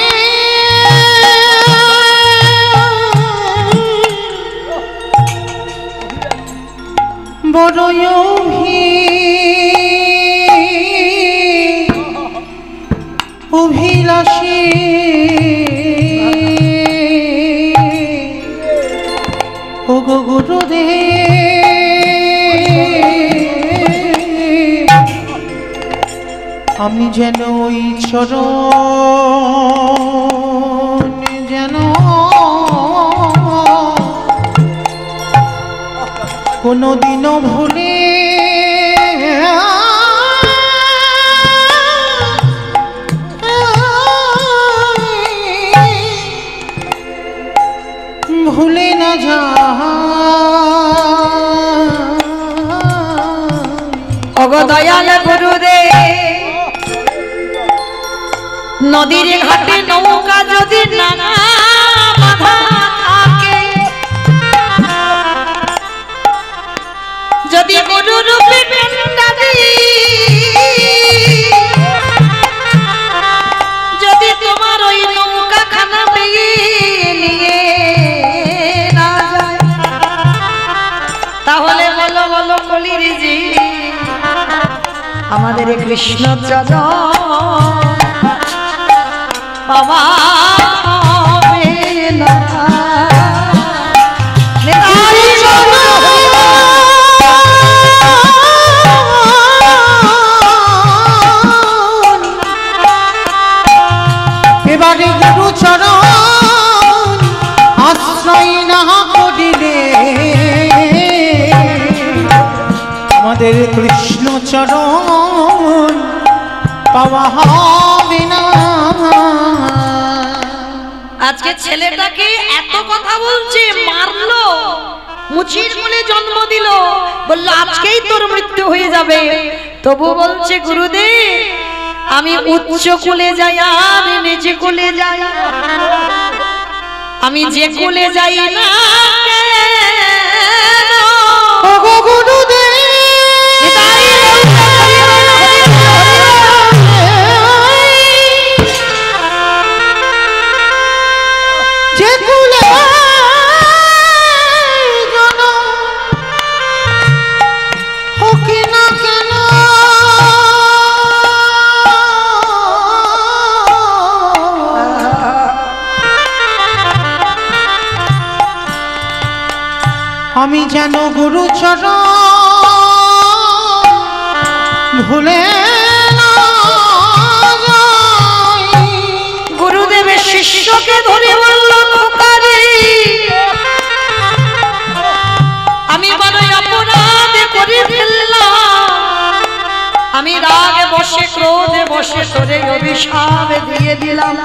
বড়ই অভিলাষী, ও গো গুরুদেব, আমি যেন ওই চরণ যেন কোনদিনও ভুলে ভুলে না যা। ওগো দয়াল গুরুদেব, নদীর ঘাটে নৌকা যদি না বাঁধা থাকে, যদি গুরু রূপে যদি তোমার ওই নৌকা খানা পেয়ে নিয়ে না যায়, তাহলে বলো বলো কলির জি আমাদের কৃষ্ণ চরণ বাবা এবারে গুরু চরণ আশ্রয় না করিলে আমাদের কৃষ্ণ চরণ পাওয়া হবে না। আজকে ছেলেটাকে এত কথা বলছে, মারলো, মুচির কোলে জন্ম দিল, বললো আজকেই তোর মৃত্যু হয়ে যাবে, তবু বলছে গুরুদেব আমি উচ্চ কোলে যাই আর নিচে কোলে যাই, আমি যে কোলে যাই না আমি যেন গুরু চরণ ভুলে না যাই। গুরুদেবের শিষ্যকে ধরে বলল খোকারে, আমি বড়ই অপরাধ করে ফেললাম, আমি রাগে বসে ক্রোধে বসে তোরে অভিশাপ দিয়ে দিলাম,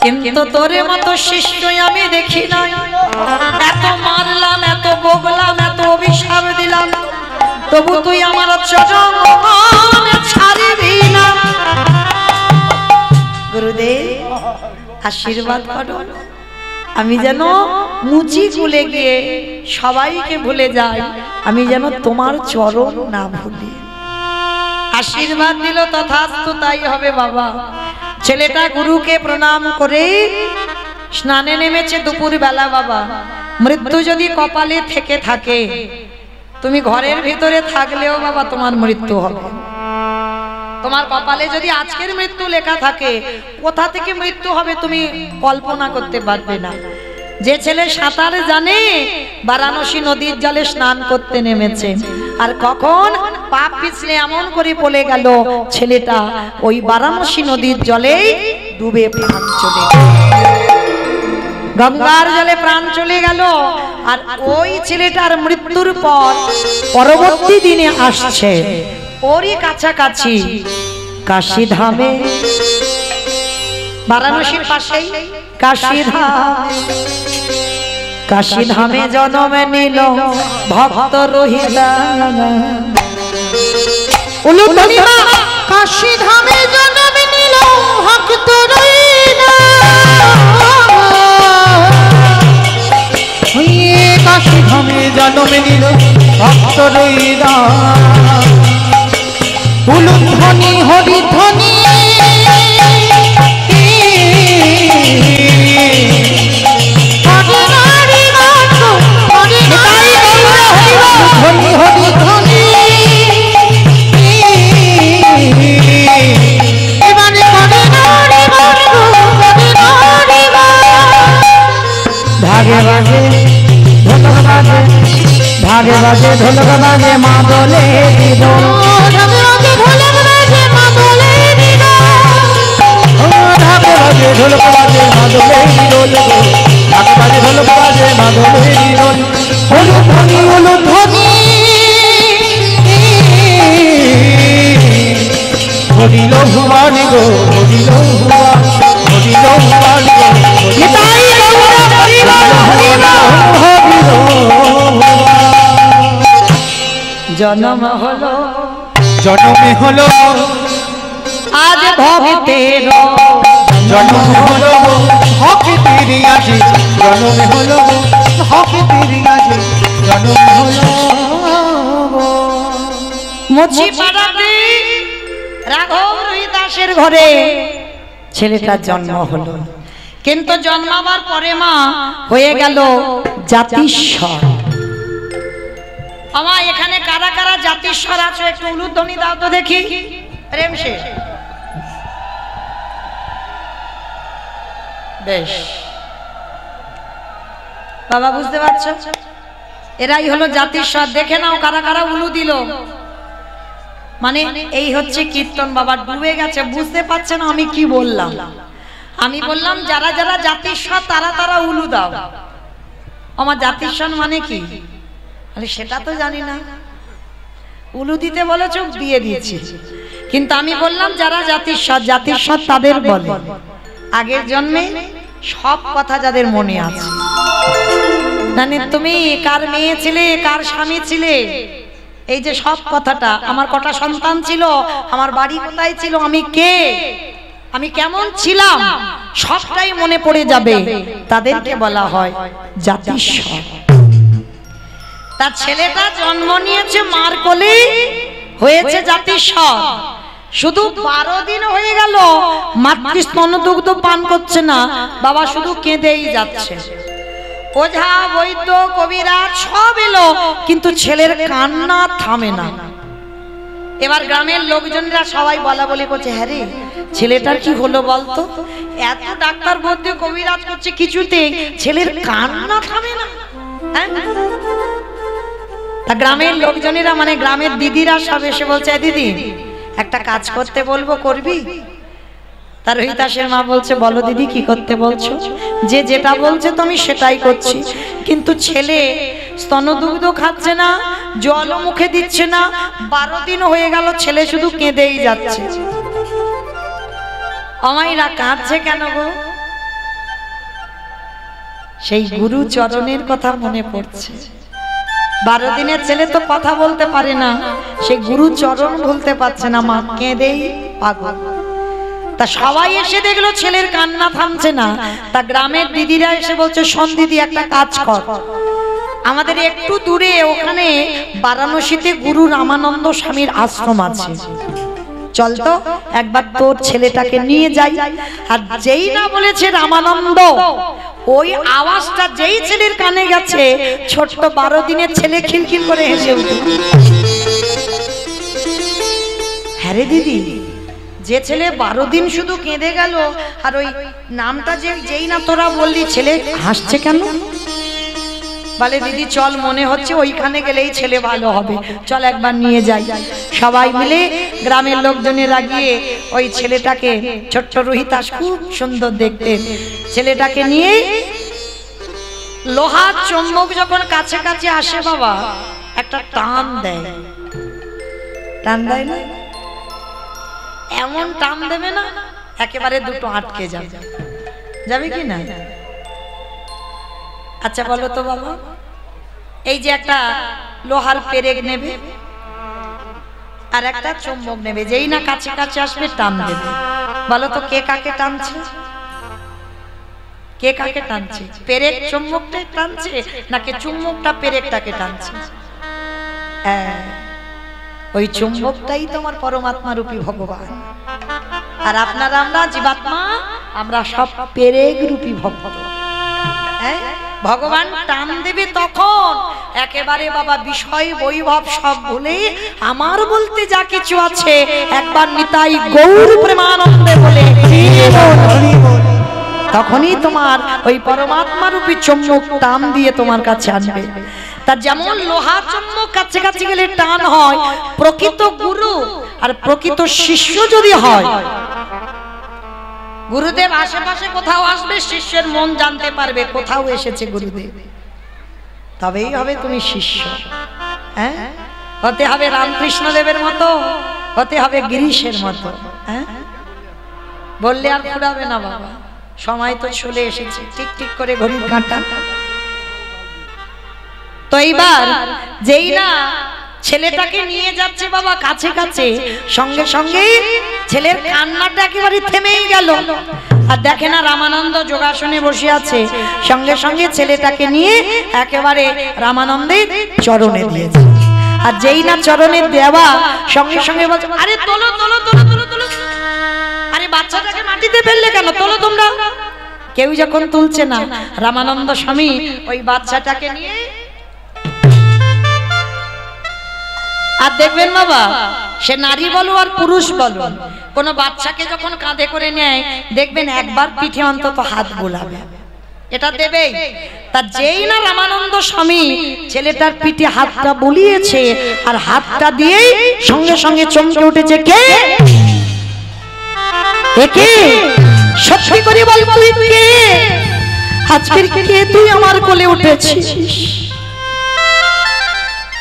কিন্তু তোরে মতো শিষ্য আমি দেখি নাই। এত মারলাম, এত বগলাম, এত অভিশাপ দিলাম, তবু তুই আমার চরণ ছাড়বি না। গুরুদেব আশীর্বাদ করো, আমি যেন মুচি খুলে গিয়ে সবাইকে ভুলে যাই, আমি যেন তোমার চরণ না ভুলি। আশীর্বাদ দিল, তথাস্তু তাই হবে বাবা। ছেলেটা গুরুকে প্রণাম করে স্নানে নেমেছে দুপুর বেলা। বাবা, মৃত্যু যদি কপালে থেকে থাকে, তুমি ঘরের ভিতরে থাকলেও বাবা তোমার মৃত্যু হবে। তোমার কপালে যদি আজকের মৃত্যু লেখা থাকে, কোথা থেকে মৃত্যু হবে তুমি কল্পনা করতে পারবে না। যে ছেলে সাঁতার জানে বারাণসী নদীর জলে স্নান করতে নেমেছে, আর কখন পাপ পিছলে এমন করে পড়ে গেল, ছেলেটা ওই বারাণসী নদীর জলেই ডুবে প্রাণ চলে গেল, গঙ্গার জলে প্রাণ চলে গেল। আর ওই ছেলেটার মৃত্যুর পর পরবর্তী দিনে আসছে ওরই কাছাকাছি কাশীধামে, বারাণসীর পাশেই কাশীধাম। কাশীধামে জন্ম নিল ভক্ত রহিলা। কাশীধামে জন্ম নিল ভক্ত রহিলা। কাশীধামে জন্ম নিল ভক্ত রহিলা। উলুধ্বনি হরিধ্বনি ভাগে বাজে ঢোলক বাজে, ভাগে বাজে ঢোলক বাজে মাদলে দিল। ঢোলক বাজে মাদলে দিল, ভাগে বাজে ঢোলক বাজে মাদলে দিল। উলুধ্বনি উলুধ্বনি হরিল ভুবন গো, হরিল ভুবন, হরিল ভুবন গো, জন্ম হলো, জন্মে হলো আজ ভক্তের জন্ম হলো ভক্তের আজি, জন্মে হলো ভক্তের আজি, জন্ম হলো মুচি পাড়াতে রাঘব রহিদাসের ঘরে ছেলেটার জন্ম হলো। কিন্তু জন্মাবার পরে মা হয়ে গেল জাতিস্বর। আমার এখানে কারা কারা জাতিস্বর আছো একটু উলুধ্বনি দাও তো দেখি। প্রেম শেষ, বেশ বাবা বুঝতে পারছো, এরাই হলো জাতিস্বর। দেখে নাও কারা কারা উলু দিল। মানে এই হচ্ছে কীর্তন। বাবা ডুবে গেছে, বুঝতে পারছে না আমি কি বললাম। আমি বললাম যারা যারা জাতিস্বর তারা তারা উলু দাও। আমার জাতিস্বর মানে কি সেটা তো জানি না, উলু দিতে বলেছ দিয়ে দিয়েছি। কিন্তু আমি বললাম যারা জাতিস্বর, জাতিস্বর তাদের বলে আগের জন্মে সব কথা যাদের মনে আছে। মানে তুমি কার মেয়ে ছিলে, কার স্বামী ছিলে, এই যে সব কথাটা, আমার কটা সন্তান ছিল, আমার বাড়ি কোথায় ছিল, আমি কে, আমি কেমন ছিলাম, সবটাই মনে পড়ে যাবে, তাদেরকে বলা হয় জাতিস্বর। তার ছেলেটা জন্ম নিয়েছে মার কোলে, হয়েছে জাতিস্বর। শুধু 12 দিন হয়ে গেল মাতৃস্তন দুগ্ধ পান করছে না, বাবা শুধু কেঁদেই যাচ্ছে। ওঝা বৈদ্য কবিরাজ সব এলো, কিন্তু ছেলের কান্না থামে না। এবার গ্রামের লোকজনরা সবাই বলা বলি করছে, হ্যাঁ রে ছেলেটার কি হলো বলতো, এত ডাক্তার বৈদ্য কবিরাজ করছে কিছুতেই ছেলের কান্না থামে না। তা গ্রামের লোকজনেরা মানে গ্রামের দিদিরা সব এসে বলছে, দিদি একটা কাজ করতে বলবো, করবি? তার রহিদাসের মা বলছে, বলো দিদি কি করতে বলছো? যে যেটা বলছে তো আমি সেটাই করছি, কিন্তু ছেলে স্তনদুগ্ধ খাচ্ছে না, জলও মুখে দিচ্ছে না, 12 দিন হয়ে গেল ছেলে শুধু কেঁদেই যাচ্ছে। অমাইরা কাঁদছে কেন গো? সেই গুরু চরণের কথা মনে পড়ছে। 12 দিনের ছেলে তো কথা বলতে পারে না, সে গুরু চরণ বলতে পারছে না, মা কেঁদেই পাগল। তা সবাই এসে দেখলো ছেলের কান্না থামছে না। তা গ্রামের দিদিরা এসে বলছে, শোন দিদি, একটা কাজ কর, আমাদের একটু দূরে ওখানে বারাণসীতে গুরু রামানন্দ স্বামীর আশ্রম আছে, চল তো একবার তোর ছেলেটাকে নিয়ে যাই। আর যেই না বলেছে রামানন্দ, ওই আওয়াজটা যেই ছেলের কানে গেছে, ছোট্ট 12 দিনের ছেলে খিলখিল করে হেসে উঠল। হ্যাঁ রে দিদি, যে ছেলে 12 দিন শুধু কেঁদে গেল, আর ওই নামটা যেই না তোরা বললি, ছেলে হাসছে কেন? বলে দিদি চল, মনে হচ্ছে ওইখানে গেলেই ছেলে ভালো হবে, চল একবার নিয়ে যাই। সবাই মিলে গ্রামের লোকজনেরা গিয়ে ওই ছেলেটাকে, ছোট্ট রোহিতাস খুব সুন্দর দেখতে, ছেলেটাকে নিয়ে লোহার চুম্বক যখন কাছে কাছে আসে বাবা, একটা টান দেয়। টান দেয় না? এমন টান দেবে না একেবারে দুটো আটকে যাবে, যাবে কি না? আচ্ছা বলো তো বাবা, এই যে একটা লোহার পেরেক নেবে আর একটা চুম্বক নেবে, যেই না কাছে কাছে আসবে টান দেবে, বলো তো কে কাকে টানছে? কে কাকে টানছে? পেরেক চুম্বকটাই টানছে নাকি চুম্বকটা পেরেকটাকে টানছে? ওই চুম্বকটাই তোমার পরমাত্মা রূপী ভগবান, আর আপনারা আমরা জীবাত্মা, আমরা সব পেরেক রূপী ভক্ত। ভগবান টান দেবে তখন একেবারে বাবা বিষয় বৈভব সব ভুলে আমার বলতে যা কিছু আছে একবার নিতাই গৌর প্রেমানন্দে বলে তখনই তোমার ওই পরমাত্মা রূপী চুম্বক টান দিয়ে তোমার কাছে আসবে। তা যেমন লোহা চুম্বক কাছে কাছে গেলে টান হয়, প্রকৃত গুরু আর প্রকৃত শিষ্য যদি হয়, গুরুদেব আশেপাশে কোথাও আসবে, শিষ্যের মন জানতে পারবে কোথাও এসেছে গুরুদেব, তবেই হবে তুমি শিষ্য। হ্যাঁ, হতে হবে রামকৃষ্ণ দেবের মতো, হতে হবে গিরিশের মতো। হ্যাঁ, বললে আর ফুরাবে না বাবা, সময় তো চলে এসেছে, ঠিক ঠিক করে ঘড়ির কাঁটা। তো এইবার যেই না ছেলেটাকে নিয়ে যাচ্ছে বাবা কাছে কাছে, সঙ্গে সঙ্গে ছেলের কান্নাটা একেবারে থেমেই গেল। আর দেখে না রামানন্দ যোগাসনে বসে আছে, সঙ্গে সঙ্গে ছেলেটাকে নিয়ে একেবারে রামানন্দের চরণে দিয়েছে। আর যেই না চরণে দেওয়া সঙ্গে সঙ্গে বলছে, আরে তোলো তোলো তোলো তোলো তোলো, আরে বাচ্চাটাকে মাটিতে ফেললে কেন, তোলো তোমরা। কেউ যখন তুলছে না, রামানন্দ স্বামী ওই বাচ্চাটাকে নিয়ে, আর দেখবেন বাবা সে নারী বলো আর পুরুষ বলো, কোন বাচ্চাকে যখন কাঁধে করে নেয় দেখবেন একবার পিঠে অন্তত হাত বোলাবে, এটা দেবেই। তা যেই না রামানন্দ স্বামী ছেলেটার পিঠে হাতটা বুলিয়েছে, আর হাতটা দিয়েই সঙ্গে সঙ্গে চমকে উঠেছে, কে কে? সত্যি করে বল তুই কে? আজকের কে তুই আমার কোলে উঠেছিস?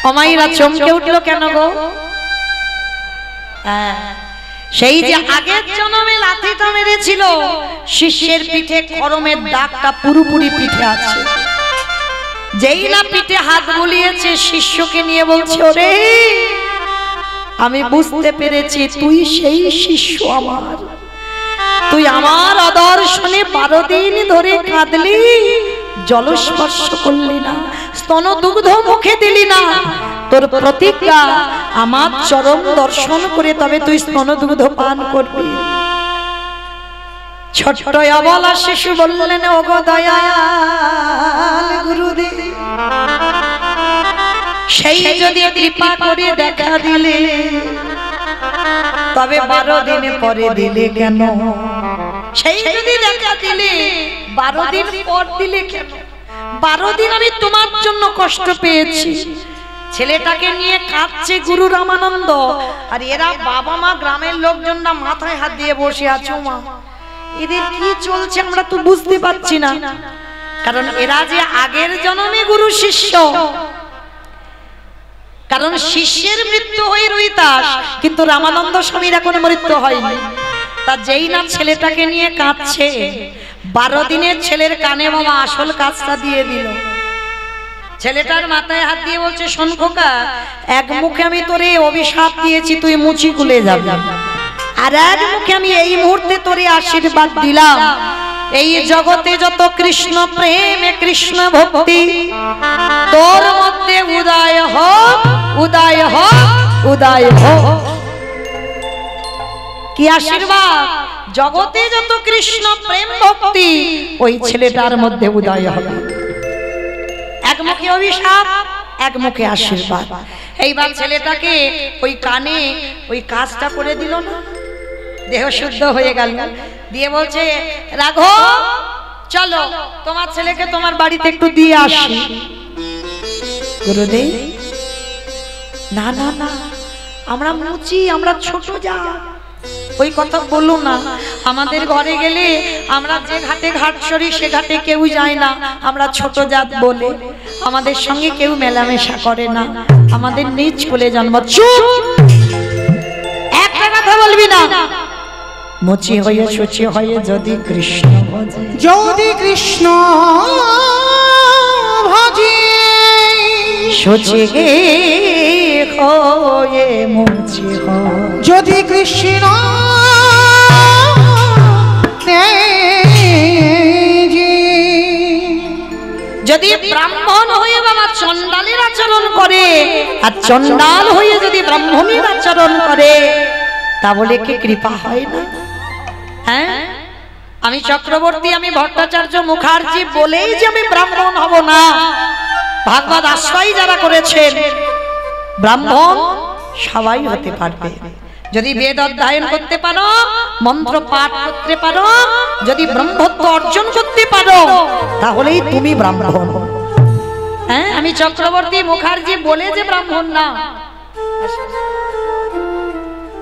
অমাইরা চমকে উঠলো কেন গো? সেই যে আগের জন্মে লাথিটা মেরেছিল, শিষ্যের পিঠে খড়মের দাগটা পুরোপুরি পিঠে আছে। যেই না পিঠে হাত বুলিয়েছে, শিষ্যকে নিয়ে বলছে, ওরে আমি বুঝতে পেরেছি তুই সেই শিষ্য আমার, তুই আমার আদর্শনে 12 দিন ধরে কাঁদলি, জলস্পর্শ করলি না, স্তন দুগ্ধ মুখে দিলি না, তোর প্রতিজ্ঞা আমার চরম দর্শন করে তবে তুই স্তন দুগ্ধ পান করবি। ছোট্ট অবলা শিশু বললেন, ওগো দয়াল গুরুদেব, সেই যদি কৃপা করে দেখা দিলে, তবে 12 দিন পরে দিলে কেন? সেই যদি দেখা দিলে 12 দিন পর দিলে কেন? 12 দিন আমি তোমার জন্য কষ্ট পেয়েছি। ছেলেটাকে নিয়ে কাঁদছে গুরু রামানন্দ, আর এরা বাবা মা গ্রামের লোকজনরা মাথায় হাত দিয়ে বসে আছে, মা এদের কি চলছে আমরা তো বুঝতে পারছি না। কারণ এরা যে আগের জন্মে গুরু শিষ্য, কারণ শিষ্যের মৃত্যু হয়ে রহিতাস, কিন্তু রামানন্দ স্বামীর এখনো মৃত্যু হয়নি। তা যেই না ছেলেটাকে নিয়ে কাঁদছে, 12 দিনের ছেলের কানে বাবা আসল কাজটা দিয়ে দিল। ছেলেটার মাথায় হাত দিয়ে বলছে, শোন খোকা, এক মুখে আমি তোরে অভিশাপ দিয়েছি তুই মুচি খুলে যাবি, আর এক মুখে আমি এই মুহূর্তে তোরে আশীর্বাদ দিলাম, এই জগতে যত কৃষ্ণ প্রেম কৃষ্ণ ভক্তি তোর মধ্যে উদয় হোক, উদয় হোক, উদয় হোক। কি আশীর্বাদ! জগতে যত কৃষ্ণ প্রেম ভক্তি ওই ছেলেটার মধ্যে উদয় হবে। এক মুখে অভিশাপ, এক মুখে আশীর্বাদ। এইবার ছেলেটাকে ওই কানে ওই কাজটা করে দিল না, দেহ শুদ্ধ হয়ে গেল। দিয়ে বলছে, রাঘব চলো তোমার ছেলেকে তোমার বাড়িতে একটু দিয়ে আসি। গুরুদেব, না না না, আমরা মুচি, আমরা ছোট যা, ওই কথা বলো না। আমাদের ঘরে গেলে আমরা যে ঘাটে ঘাট সরি সে ঘাটে কেউ যায় না, আমরা ছোট জাত বলে আমাদের সঙ্গে কেউ মেলামেশা করে না, আমাদের নিজ কোলে জন্ম। চুপ, একটা কথা বলবি না। মুচি হয়ে শুচি হয়ে যদি কৃষ্ণ ভজে, যদি কৃষ্ণ ভজে, শুচি হয়ে মুচি হয়, যদি কৃষ্ণ যদি ব্রাহ্মণ হয়ে বাবা চণ্ডালের আচরণ করে, আর চণ্ডাল হয়ে যদি ব্রাহ্মণের আচরণ করে, তা বলে কি কৃপা হয় না? হ্যাঁ, আমি চক্রবর্তী, আমি ভট্টাচার্য মুখার্জি বলেই যে আমি ব্রাহ্মণ হব না। ভাগবত আশ্রয় যারা করেছেন ব্রাহ্মণ সবাই হতে পারবে, যদি বেদ অধ্যয়ন করতে পারো, মন্ত্র পাঠ করতে পারো, যদি ব্রহ্মত্ব অর্জন করতে পারো, তাহলেই তুমি ব্রাহ্মণ। হ্যাঁ, আমি চক্রবর্তী মুখার্জি বলে যে ব্রাহ্মণ না।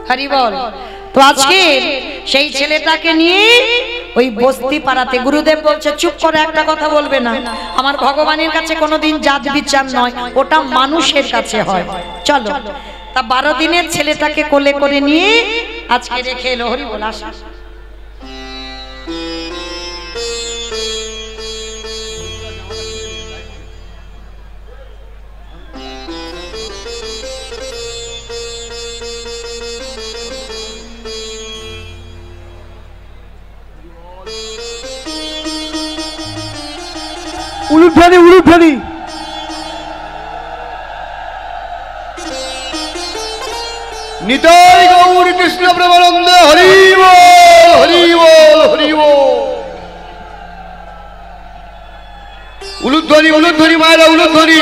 হরি বল। তো আজকে সেই ছেলেটাকে নিয়ে ওই বস্তি পাড়াতে, গুরুদেব বলছে চুপ করে একটা কথা বলবে না, আমার ভগবানের কাছে কোনোদিন জাত বিচার নয়, ওটা মানুষের কাছে হয়। চলো, তা 12 দিনের ছেলেটাকে কোলে করে নিয়ে আজকে রেখে এলো। হরি বল। আসা উলুধ্বনি, উলুধ্বনি। নিতাই গৌর কৃষ্ণ প্রেমানন্দে হরি বল, হরি বল, হরি বল। উলুধ্বনি, উলুধ্বনি মায়েরা, উলুধ্বনি।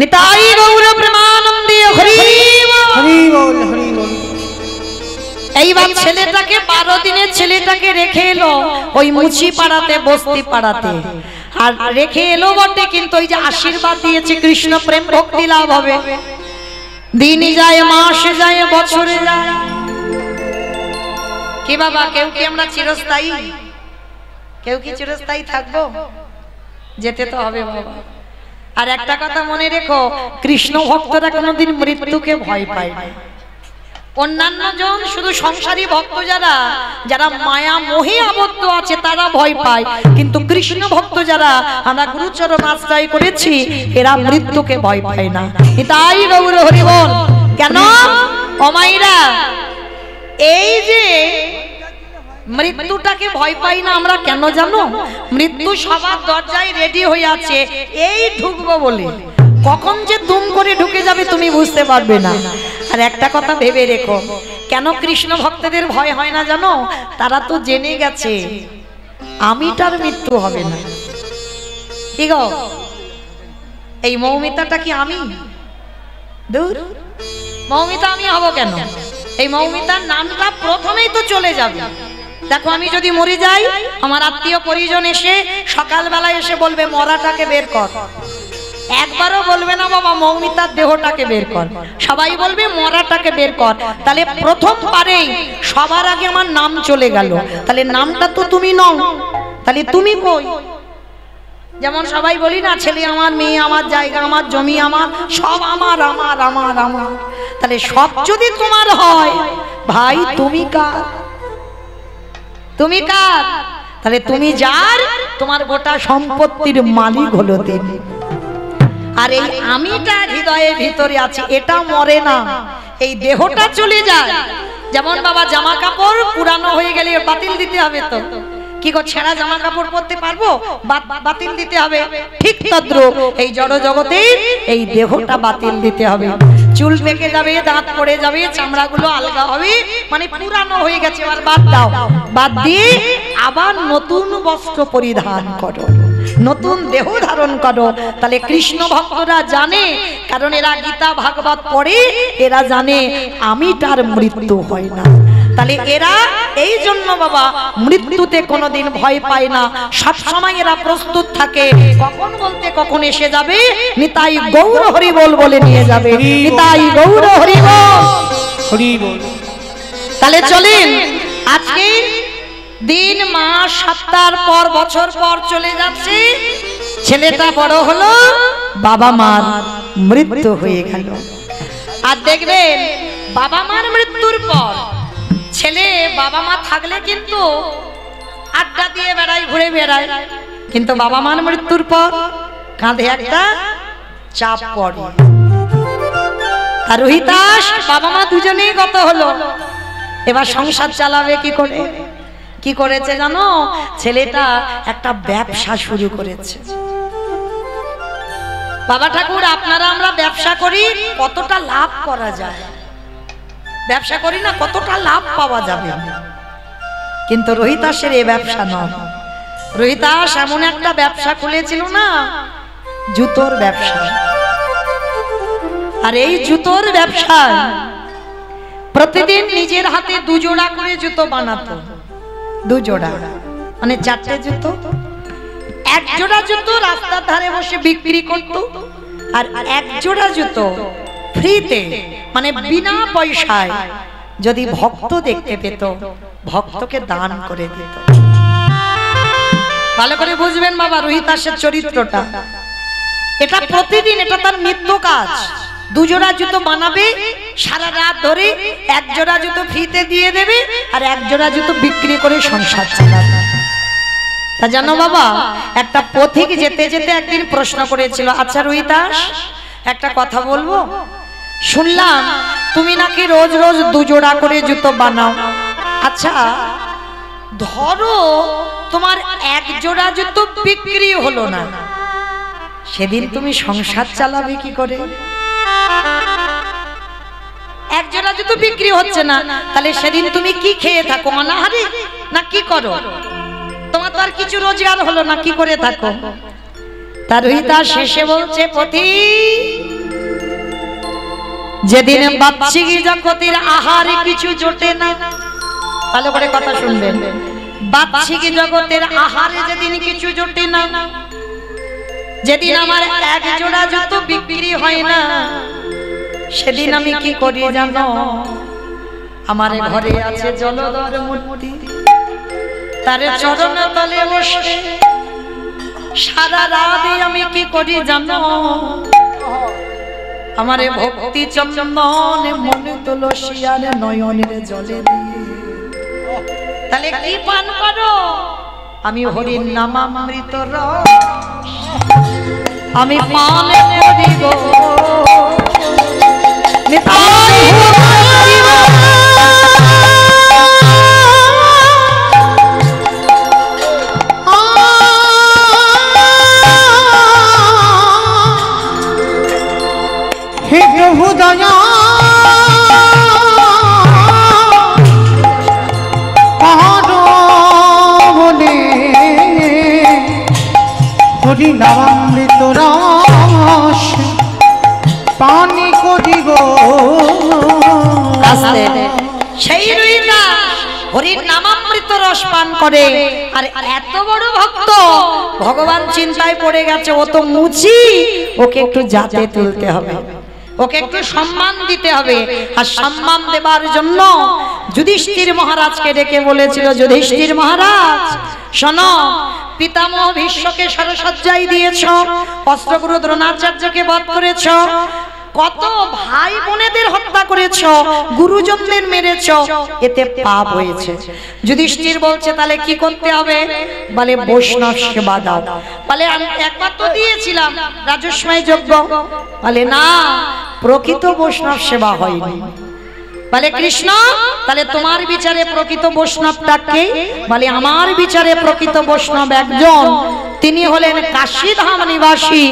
নিতাই গৌর প্রেমানন্দে হরি বল, হরি বল, হরি বল। এইবার ছেলেটাকে 12 দিনের ছেলেটাকে রেখে এলো ওই মুচি পাড়াতে, বস্তি পাড়াতে। আর রেখে এলো বটে, কিন্তু ওই যে আশীর্বাদ দিয়েছে কৃষ্ণ প্রেম ভক্তি লাভ হবে। দিনই যায়, মাস যায়, বছরে যায়। কি বাবা, কেউ কি আমরা চিরস্থায়ী? কেউ কি চিরস্থায়ী থাকবো? যেতে তো হবে বাবা। আর একটা কথা মনে রেখো, কৃষ্ণ ভক্তরা কোনোদিন মৃত্যুকে ভয় পায় না। অন্যান্য জন শুধু সংসারী ভক্ত যারা যারা মায়া মোহে আবদ্ধ আছে তারা ভয় পায়, কিন্তু কৃষ্ণ ভক্ত যারা আমরা গুরুচরণ আশ্রয় করেছি এরা মৃত্যুকে ভয় পায় না। তাই গৌর হরি বল। কেন অমাইরা এই যে মৃত্যুটাকে ভয় পাই না আমরা কেন জানো? মৃত্যু সবার দরজায় রেডি হয়ে আছে, এই ঢুকবো বলে। কখন যে দুম করে ঢুকে যাবে তুমি বুঝতে পারবে না। আর একটা কথা ভেবে রেখো, কেন কৃষ্ণ ভক্তদের ভয় হয় না জানো? তারা তো জেনে গেছে আমিটার মৃত্যু হবে না। কি গো, এই মৌমিতাটা কি আমি? দূর, মৌমিতা আমি হব কেন? এই মৌমিতার নামটা প্রথমেই তো চলে যাবে। দেখো, আমি যদি মরে যাই, আমার আত্মীয় পরিজন এসে সকালবেলা এসে বলবে মরাটাকে বের কর। একবারও বলবে না বাবা মৌমিতার দেহটাকে বের কর, সবাই বলবে মরাটাকে বের কর। তাহলে প্রথমবারেই সবার আগে আমার নাম চলে গেল। তাহলে নামটা তো তুমি নও, তাহলে তুমি কই? যেমন সবাই বলি না, ছেলে আমার, মেয়ে আমার, জায়গা আমার, জমি আমার, সব আমার আমার আমার আমার। তাহলে সব যদি তোমার হয় ভাই, তুমি কার? তুমি কার? তাহলে তুমি যার, তোমার গোটা সম্পত্তির মালিক হলো তিনি। আর এই আমিটা হৃদয়ের ভিতরে আছে, এটা মরে না, এই দেহটা চলে যায়। যেমন বাবা জামা কাপড় পুরানো হয়ে গেলে বাতিল দিতে হবে, তো কি গো ছেঁড়া জামা কাপড় পরতে পারবো? বাতিল দিতে হবে। ঠিক তদ্রূপ এই জড় জগতে এই দেহটা বাতিল দিতে হবে। চুল পেকে যাবে, দাঁত পড়ে যাবে, চামড়াগুলো আলগা হবে, মানে পুরানো হয়ে গেছে, এবার বাদ দাও। বাদ দিয়ে আবার নতুন বস্ত্র পরিধান করো, নতুন দেহ ধারণ করো। তাহলে কৃষ্ণ ভক্তরা জানে, কারণ এরা গীতা ভাগবত পড়ে, এরা জানে আমিটার মৃত্যু হয় না। তাহলে এরা এই জন্য বাবা মৃত্যুতে কোনোদিন ভয় পায় না, সব সময় এরা প্রস্তুত থাকে, কখন বলতে কখন এসে যাবে। নিতাই গৌর হরি বল বলে নিয়ে যাবে, নিতাই গৌর হরি বল হরি বল। তাহলে চলেন, আজকে দিন মাস সপ্তাহ পর বছর পর চলে যাচ্ছে, ছেলেটা বড় হলো, বাবা মার মৃত্যু হয়ে গেল। আর দেখবেন বাবা মার মৃত্যুর পর ছেলে বাবা মা থাকলে কিন্তু আড্ডা দিয়ে বেড়ায়, ঘুরে বেড়ায়, কিন্তু বাবা মার মৃত্যুর পর কাঁধে একটা চাপ পড়ে। আর রোহিতাস বাবা মা দুজনেই গত হলো, এবার সংসার চালাবে কি করে? কি করেছে জানো? ছেলেটা একটা ব্যবসা শুরু করেছে। বাবা ঠাকুর, আপনারা আমরা ব্যবসা করি, কতটা লাভ করা যায়? ব্যবসা করি না, কতটা লাভ পাওয়া যাবে? কিন্তু রোহিতাসের এই ব্যবসা নয়। রোহিতাস এমন একটা ব্যবসা খুলেছিল না, জুতোর ব্যবসা। আর এই জুতোর ব্যবসায় প্রতিদিন নিজের হাতে 2 জোড়া করে জুতো বানাতো। 2 জোড়া মানে 4টে জুতো। 1 জোড়া জুতো রাস্তার ধারে বসে বিক্রি করত, আর 1 জোড়া জুতো ফ্রিতে, মানে বিনা পয়সায়, যদি ভক্ত দেখতে পেত, ভক্তকে দান করে দিত। ভালো করে বুঝবেন বাবা রোহিতাসের চরিত্রটা। এটা প্রতিদিন, এটা তার নিত্য কাজ। 2 জোড়া জুতো বানাবে, সারা রাত ধরে 1 জোড়া জুতো ফ্রিতে দিয়ে দেবে, আর 1 জোড়া জুতো বিক্রি করে সংসার চালাবে। তা জানো বাবা, একটা পথিক যেতে যেতে একদিন প্রশ্ন করেছিল, আচ্ছা রোহিতাস, একটা কথা বলবো, শুনলাম তুমি নাকি রোজ রোজ 2 জোড়া করে জুতো বানাও। আচ্ছা ধরো তোমার 1 জোড়া জুতো বিক্রি হলো না, সেদিন তুমি সংসার চালাবে কি করে? 1 জোড়া জুতো বিক্রি হচ্ছে না, তাহলে সেদিন তুমি কি খেয়ে থাকো? অনাহারে না কি করো? তোমার তো আর কিছু রোজগার হলো না, কি করে থাকো? তার রোহিতাস শেষে বলছে, পথি, যেদিন বাহ্যিক জগতের আহারে কিছু জোটে না, ভালো করে কথা শুনবেন, বাহ্যিক জগতের আহারে যেদিন কিছু জোটে না, যেদিন আমার 1 জোড়া জুতো বিক্রি হয় না, সেদিন আমি কি করি জানো? আমার ঘরে আছে জলধর মূর্তি, তার চরণ তলে বসে সারা রাত আমি কি করি জানো? আমারে ভক্তি চন্দন মনে তুলসিয়ার নয়নের জলে দিয়ে। তাহলে কি পান করো? আমি হরির নামামৃত রস আমি পান করি গো। হরি নামামৃত রস পানি করি গো। সেই রোহিতাস হরির নামামৃত রস পান করে, আর এত বড় ভক্ত, ভগবান চিন্তায় পড়ে গেছে, ও তো মুচি, ওকে একটু জাতে তুলতে হবে, ওকে একটু সম্মান দিতে হবে। আর সম্মান দেবার জন্য যুধিষ্ঠির মহারাজকে ডেকে বলেছিল, যুধিষ্ঠির মহারাজ শোনো, পিতামহ ভীষ্মকে সারসজ্জায় দিয়েছ, অস্ত্রগুরু দ্রোণাচার্যকে বধ করেছ, কত ভাই বোনেদের হত্যা করেছ, গুরুজনদের মেরেছ, এতে পাপ হয়েছে। যুধিষ্ঠির বলছে তাহলে কি করতে হবে? বলে বৈষ্ণব সেবা দাও। বলে আমি একবার তো দিয়েছিলাম রাজস্বয় যজ্ঞ। বলে না, প্রকৃত বৈষ্ণব সেবা হয়নি। বলে কৃষ্ণ তাহলে তোমার বিচারে প্রকৃত বৈষ্ণবটাকে? বলে আমার বিচারে প্রকৃত বৈষ্ণব একজন, তিনি হলেন কাশীধাম নিবাসী,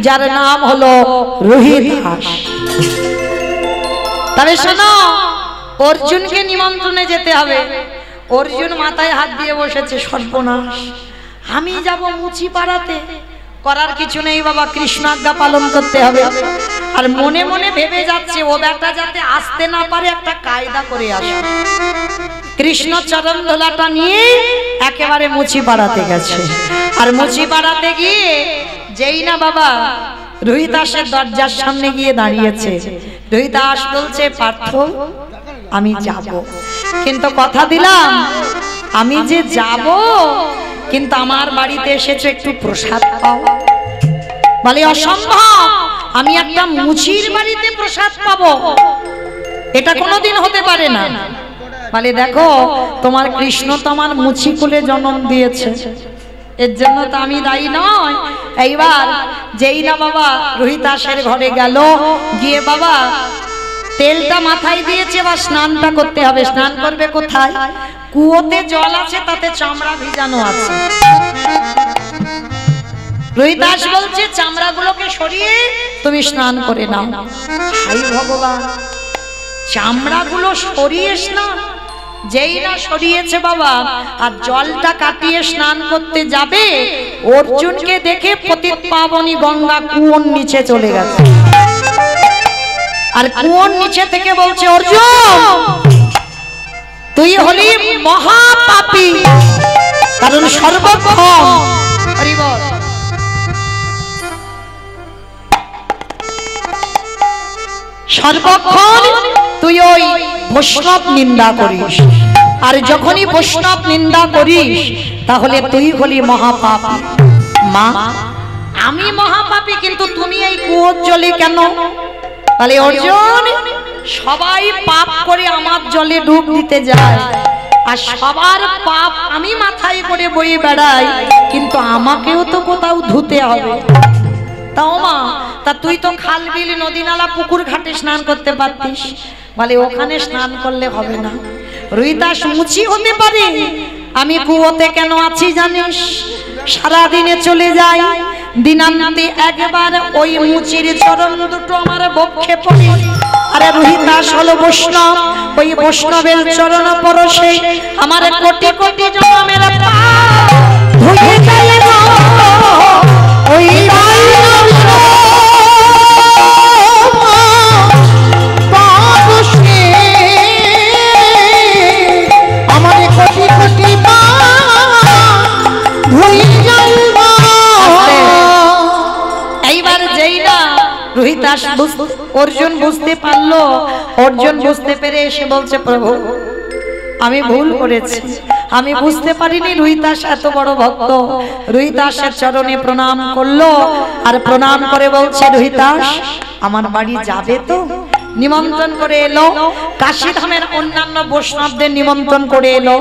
যার নাম হলো রোহিদাস। তবে শোনো, অর্জুনকে নিমন্ত্রণে যেতে হবে। অর্জুন মাথায় হাত দিয়ে বসেছে, সর্বনাশ, আমি যাব মুচি পাড়াতে? করার কিছু নেই বাবা, কৃষ্ণ আজ্ঞা পালন করতে হবে। আর মনে মনে ভেবে যাচ্ছে ও বেটা যাতে আসতে না পারে একটা কায়দা করে আসে। কৃষ্ণ চরণ ধোলাটা নিয়ে একেবারে মুচি পাড়াতে গেছে। আর মুচি পাড়াতে গিয়ে যেই না বাবা রোহিদাসের দরজার সামনে গিয়ে দাঁড়িয়েছে, রোহিদাস বলছে পার্থ আমি যাব, কিন্তু কথা দিলাম আমি যে যাব, কিন্তু আমার বাড়িতে এসেছো একটু প্রসাদ পাও। বলে অসম্ভব, আমি একটা মুচির বাড়িতে প্রসাদ পাবো, এটা কোনোদিন হতে পারে না। বলে দেখো তোমার কৃষ্ণ তো আমার মুচি কুলে জন্ম দিয়েছে, এর জন্য তো আমি দায়ী নয়। এইবার যেই না বাবা রোহিদাসের ঘরে গেল, গিয়ে বাবা তেলটা মাথায় দিয়েছে, বা স্নানটা করতে হবে। স্নান করবে কোথায়? কুয়োতে জল আছে, তাতে চামড়া ভিজানো আছে। রোহিদাস বলছে চামড়াগুলোকে সরিয়ে তুমি স্নান করে নাও। হাই ভগবান, চামড়াগুলো সরিয়ে স্নান? যেই না সরিয়েছে বাবা আর জলটা কাটিয়ে স্নান করতে যাবে, অর্জুনকে দেখে পতিত পাবনী গঙ্গা কুয়োর নিচে চলে গেছে। আর কুয়োর নিচে থেকে বলছে অর্জুন তুই হলি মহাপাপী, কারণ সর্বক্ষণ তুই ওই বৈষ্ণব নিন্দা করিস, আর যখনই বৈষ্ণব নিন্দা করিস তাহলে তুই হলি মহাপাপী। মা আমি মহাপাপী, কিন্তু তুমি এই কুয়োর জলে কেন? তাহলে অর্জুন সবাই পাপ করে আমার জলে ডুব দিতে যায়, আর সবার পাপ আমি মাথায় করে বয়ে বেড়াই, কিন্তু আমাকেও তো কোথাও ধুতে হবে। তাও মা, তা তুই তো খাল বিল নদী নালা পুকুর ঘাটে স্নান করতে পারতিস। বলে ওখানে স্নান করলে হবে না, রোহিদাস মুচি হতে পারে, আমি কুয়োতে কেন আছি জানিস? সারাদিনে চলে যাই, দিনান্তে একবার ওই মুচির চরণ দুটো আমার বক্ষে পড়ে। আরে রোহিদাস হলো বৈষ্ণব, ওই বৈষ্ণবের চরণ পরশে আমার কোটি কোটি জন্মের পাপ ধুয়ে যায় গো। ওই আমার কোটি কোটি এইবার যেই না রোহিদাস অর্জুন বুঝতে পারলো, অর্জুন বুঝতে পেরে এসে বলছে প্রভু আমি ভুল করেছি, আমি বুঝতে পারিনি রোহিদাস এত বড় ভক্ত। রোহিদাসের চরণে প্রণাম করলো, আর প্রণাম করে বলছে রোহিদাস আমার বাড়ি যাবে তো? নিমন্ত্রণ করে এলো, কাশীধামের অন্যান্য বৈষ্ণবদের নিমন্ত্রণ করে এলো,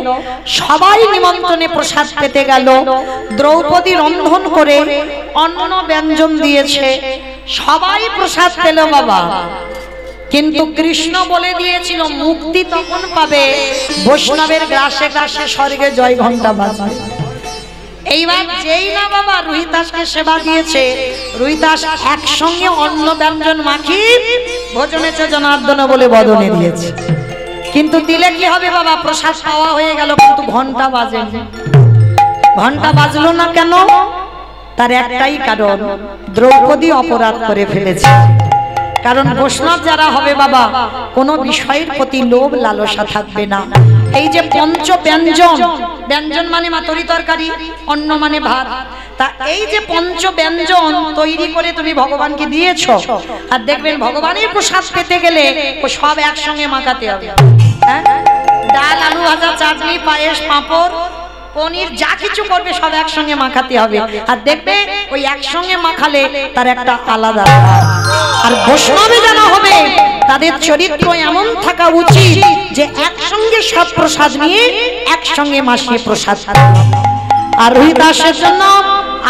সবাই নিমন্ত্রণে প্রসাদ পেতে গেল। দ্রৌপদী রন্ধন করে অন্ন ব্যঞ্জন দিয়েছে, সবাই প্রসাদ পেল বাবা। কিন্তু কৃষ্ণ বলে দিয়েছিল মুক্তি তখন পাবে বৈষ্ণবের গ্রাসে গ্রাসে স্বর্গে জয় ঘন্টা বাজবে। এইবার যেই না বাবা রোহিদাসকে সেবা দিয়েছে, রোহিদাস একসঙ্গে অন্ন ব্যঞ্জন মাখি ভোজনেছ জনার্দন বলে বদনে দিয়েছে। কিন্তু দিলে কি হবে বাবা, প্রসাদ পাওয়া হয়ে গেল, কিন্তু ঘন্টা বাজে। ঘন্টা বাজলো না কেন? তার একটাই কারণ, দ্রৌপদী অপরাধ করে ফেলেছে। কারণ বৈষ্ণব যারা হবে বাবা, কোনো বিষয়ের প্রতি লোভ লালসা থাকবে না। এই যে পঞ্চ ব্যঞ্জন, ব্যঞ্জন মানে মা তরি তরকারি, অন্ন মানে ভাত, তা এই যে পঞ্চ ব্যঞ্জন তৈরি করে তুমি ভগবানকে দিয়েছো, আর দেখবেন ভগবানের প্রসাদ পেতে গেলে ও সব একসঙ্গে মাখাতে হবে। হ্যাঁ, ডাল আলু ভাজা চাটনি পায়েস পাঁপড় পনির যা কিছু করবে সব একসঙ্গে মাখাতে হবে। আর দেখবে ওই একসঙ্গে মাখালে তার একটা আলাদা। আর বৈষ্ণবে জানা হবে তাদের চরিত্র এমন থাকা উচিত যে একসঙ্গে সব প্রসাদ নিয়ে একসঙ্গে মাসিয়ে প্রসাদ। আর রোহিদাসের জন্য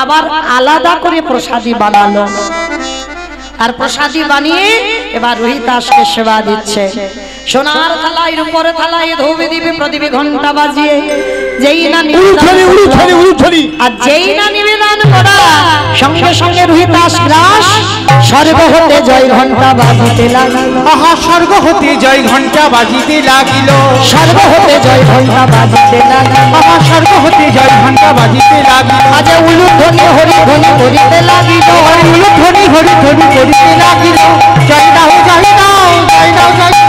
আবার আলাদা করে প্রসাদী বানালো। আর প্রসাদী বানিয়ে এবার রোহিদাসকে সেবা দিচ্ছে। সোনার থালায় রূপোর থালায় ধূপ দিবে প্রদীপে ঘন্টা বাজিয়ে যেই না আর যেই না নিবেদন করা সঙ্গে সঙ্গে রোহিদাস গ্রাস স্বর্গ হতে জয় ঘন্টা বাজিতে লাগিল। আহা স্বর্গ হতে জয় ঘন্টা বাজিতে লাগিল। স্বর্গ হতে জয় ঘন্টা বাজিতে লাগিল। আহা স্বর্গ হতে জয় ঘন্টা বাজিতে লাগিল। আজ উলুধ্বনি হরিধ্বনি করিতে লাগিল। উলুধ্বনি হরিধ্বনি করিতে লাগিল। জয় দাও জয় দাও জয় দাও জয়